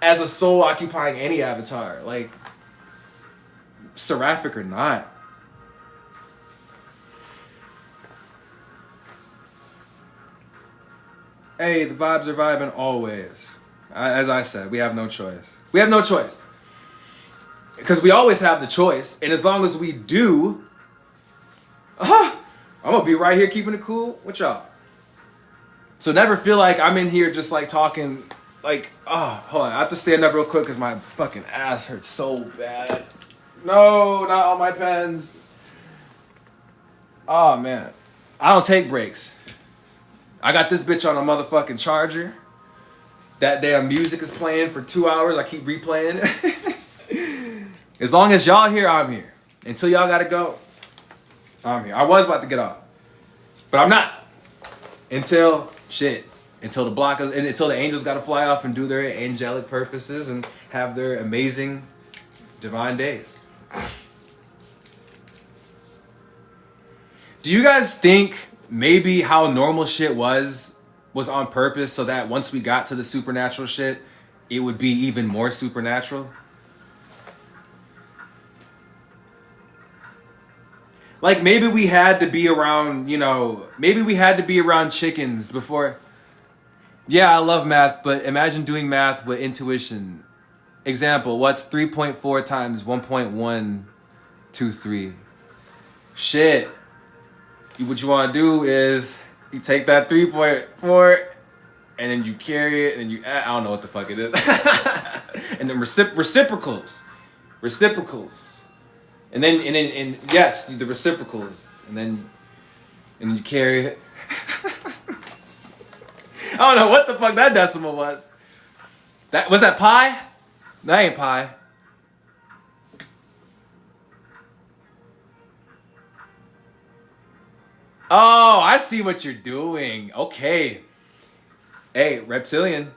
as a soul occupying any avatar, like seraphic or not? Hey, the vibes are vibing always. As I said, we have no choice. We have no choice. Because we always have the choice. And as long as we do, I'm going to be right here keeping it cool with y'all. So never feel like I'm in here just like talking like, hold on. I have to stand up real quick because my fucking ass hurts so bad. No, not all my pens. Oh, man. I don't take breaks. I got this bitch on a motherfucking charger. That damn music is playing for 2 hours. I keep replaying it. As long as y'all here, I'm here. Until y'all gotta go, I'm here. I was about to get off. But I'm not. Until the angels gotta fly off and do their angelic purposes and have their amazing divine days. Do you guys think maybe how normal shit was on purpose so that once we got to the supernatural shit, it would be even more supernatural? Like maybe we had to be around, maybe we had to be around chickens before. Yeah, I love math, but imagine doing math with intuition. Example, what's 3.4 times 1.123? Shit. What you want to do is you take that 3.4 and then you carry it and you I don't know what the fuck it is. And then reciprocals. And then yes, the reciprocals. And then you carry it. I don't know what the fuck that decimal was. Was that pi? That ain't pi. Oh, I see what you're doing. Okay. Hey, reptilian.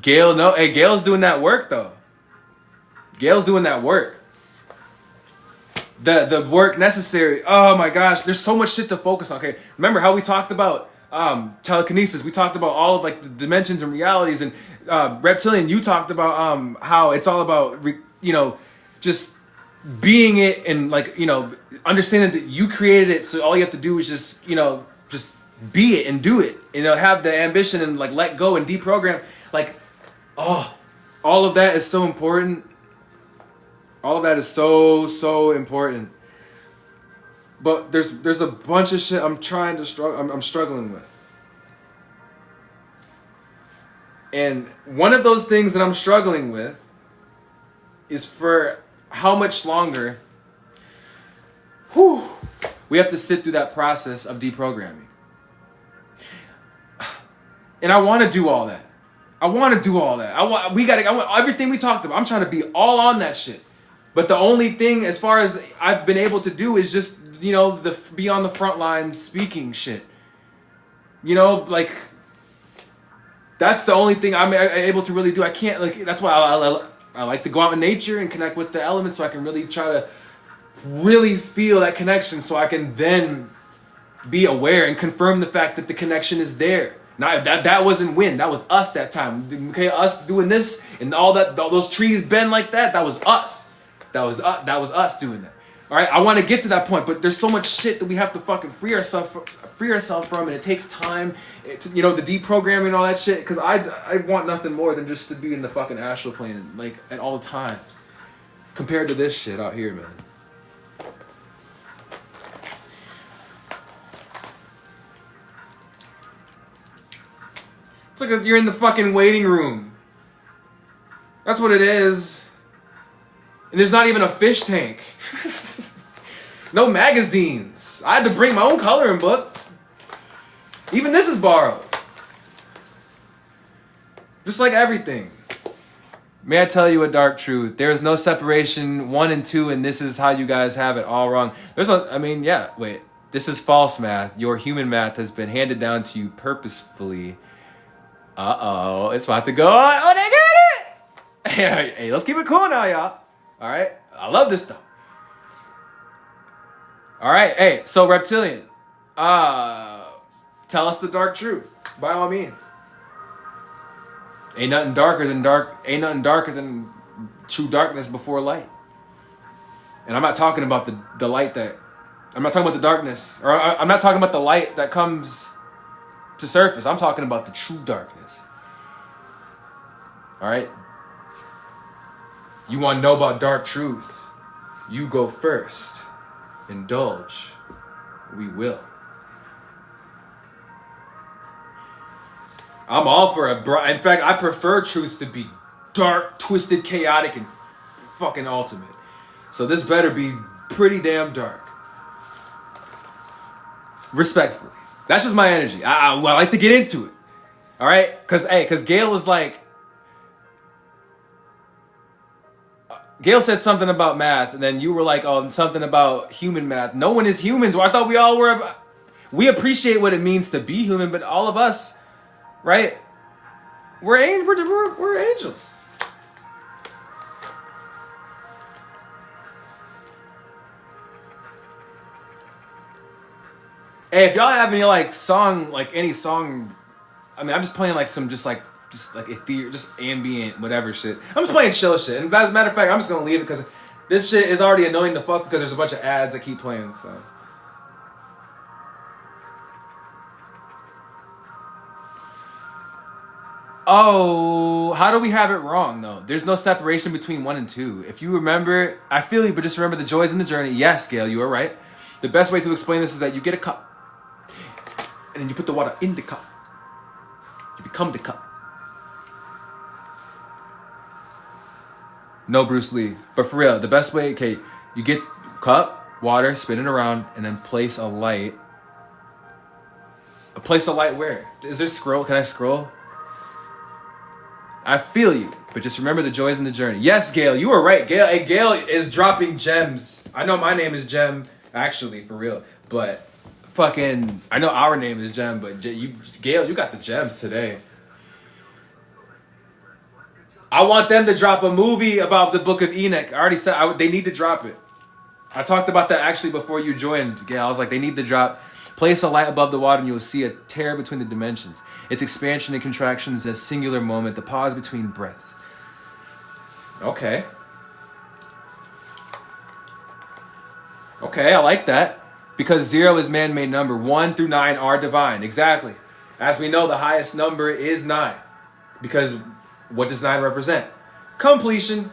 Gail, no. Hey, Gail's doing that work though. Gail's doing that work. The work necessary. Oh my gosh, there's so much shit to focus on. Okay, remember how we talked about telekinesis? We talked about all of like the dimensions and realities, and reptilian. You talked about how it's all about just being it and like understanding that you created it. So all you have to do is just be it and do it. Have the ambition and like let go and deprogram. Like, oh, all of that is so important. All of that is so important. But there's a bunch of shit I'm struggling with. And one of those things that I'm struggling with is for how much longer we have to sit through that process of deprogramming. And I want to do all that. I want everything we talked about. I'm trying to be all on that shit. But the only thing, as far as I've been able to do, is just be on the front lines speaking shit. Like that's the only thing I'm able to really do. I can't that's why I like to go out in nature and connect with the elements, so I can really try to really feel that connection, so I can then be aware and confirm the fact that the connection is there. Now that wasn't wind, that was us that time. Okay, us doing this and all those trees bend like that. That was us. That was us doing that. All right, I want to get to that point, but there's so much shit that we have to fucking free ourselves from, and it takes time. The deprogramming and all that shit. Because I want nothing more than just to be in the fucking astral plane, like at all times, compared to this shit out here, man. It's like you're in the fucking waiting room. That's what it is. And there's not even a fish tank. No magazines. I had to bring my own coloring book. Even this is borrowed. Just like everything. May I tell you a dark truth? There is no separation 1 and 2, and this is how you guys have it all wrong. This is false math. Your human math has been handed down to you purposefully. Uh-oh, it's about to go on. Oh, they got it! Hey, let's keep it cool now, y'all. All right, I love this though. All right, hey, so reptilian, tell us the dark truth by all means. Ain't nothing darker than true darkness before light. And I'm not talking about the light that, I'm not talking about the darkness, or I'm not talking about the light that comes to surface. I'm talking about the true darkness. All right. You want to know about dark truth? You go first. Indulge. We will. I'm all for in fact, I prefer truths to be dark, twisted, chaotic, and fucking ultimate. So this better be pretty damn dark. Respectfully. That's just my energy. I like to get into it. All right? Because Gail was like, Gail said something about math, and then you were like, oh, something about human math. No one is humans. Well, I thought we all were. We appreciate what it means to be human, but all of us, right? We're angels. Hey, if y'all have any like song, like any song, I mean, I'm just playing like some just like ethereal, just ambient, whatever shit. I'm just playing chill shit. And as a matter of fact, I'm just gonna leave it because this shit is already annoying to fuck because there's a bunch of ads that keep playing. So. Oh, how do we have it wrong though? There's no separation between 1 and 2. If you remember, I feel you, but just remember the joys in the journey. Yes, Gail, you are right. The best way to explain this is that you get a cup, and then you put the water in the cup. You become the cup. No Bruce Lee, but for real, the best way, okay, you get cup, water, spin it around, and then place a light. Place a light where? Is there scroll? Can I scroll? I feel you, but just remember the joys in the journey. Yes, Gail, you were right. Gail, hey, Gail is dropping gems. I know my name is Gem, actually, for real. But fucking, I know our name is Gem, but Gail, you got the gems today. I want them to drop a movie about the Book of Enoch. I already said they need to drop it. I talked about that actually before you joined, Gail. I was like, they need to drop. Place a light above the water and you will see a tear between the dimensions. Its expansion and contractions in a singular moment, the pause between breaths. Okay. Okay, I like that. Because 0 is man-made number. 1 through 9 are divine. Exactly. As we know, the highest number is 9. Because what does 9 represent? Completion.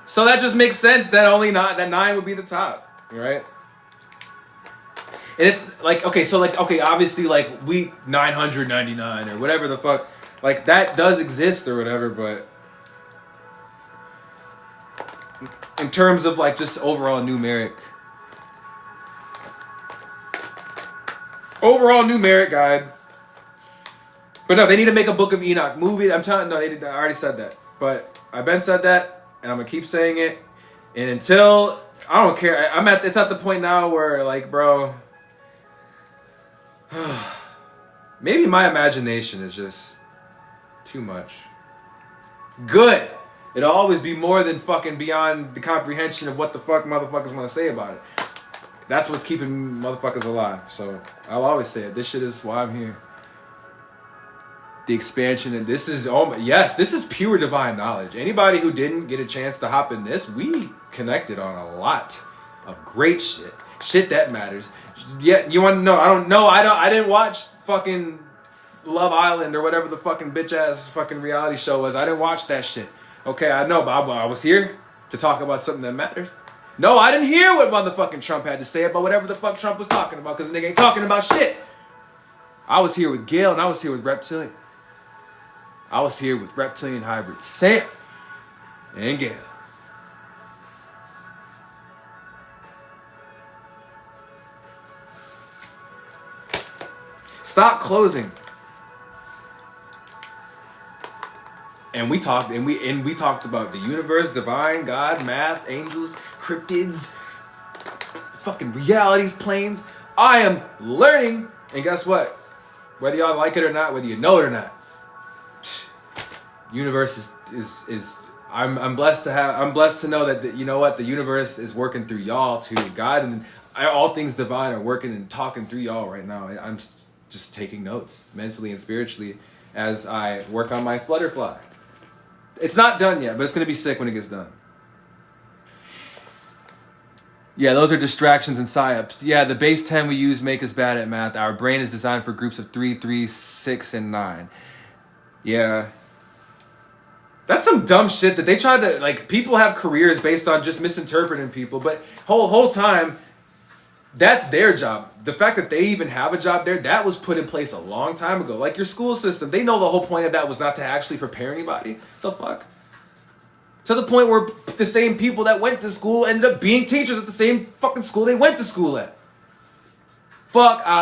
So that just makes sense that that 9 would be the top, right? And it's like, okay, so like, okay, obviously like 999 or whatever the fuck, like that does exist or whatever, but in terms of like just overall numeric guide. But no, they need to make a Book of Enoch movie. I'm telling, no, they did. I already said that, but I've been said that. And I'm gonna keep saying it, and until I don't care. It's at the point now where like, bro, maybe my imagination is just too much. Good. It'll always be more than fucking beyond the comprehension of what the fuck motherfuckers want to say about it. That's what's keeping motherfuckers alive. So I'll always say it. This shit is why I'm here. The expansion, and this is this is pure divine knowledge. Anybody who didn't get a chance to hop in this, we connected on a lot of great shit that matters. Yeah, you want to know? I didn't watch fucking Love Island or whatever the fucking bitch ass fucking reality show was. I didn't watch that shit. Okay, I know, but I was here to talk about something that matters. No, I didn't hear what motherfucking Trump had to say about whatever the fuck Trump was talking about, because the nigga ain't talking about shit. I was here with Gail and I was here with Reptilian. I was here with Reptilian Hybrid Sam and Gail. Stop closing. And we talked about the universe, divine, God, math, angels, cryptids, fucking realities, planes. I am learning, and guess what? Whether y'all like it or not, whether you know it or not, universe is I'm blessed to know that you know what, the universe is working through y'all too. God and all things divine are working and talking through y'all right now. I'm just taking notes mentally and spiritually as I work on my Flutterfly. It's not done yet, but it's gonna be sick when it gets done. Yeah, those are distractions and psyops. Yeah, the base 10 we use make us bad at math. Our brain is designed for groups of 3, 3, 6, and 9. Yeah. That's some dumb shit that they try to, like, people have careers based on just misinterpreting people, but whole time, that's their job. The fact that they even have a job there, that was put in place a long time ago. Like your school system, they know the whole point of that was not to actually prepare anybody. The fuck? To the point where the same people that went to school ended up being teachers at the same fucking school they went to school at. Fuck out.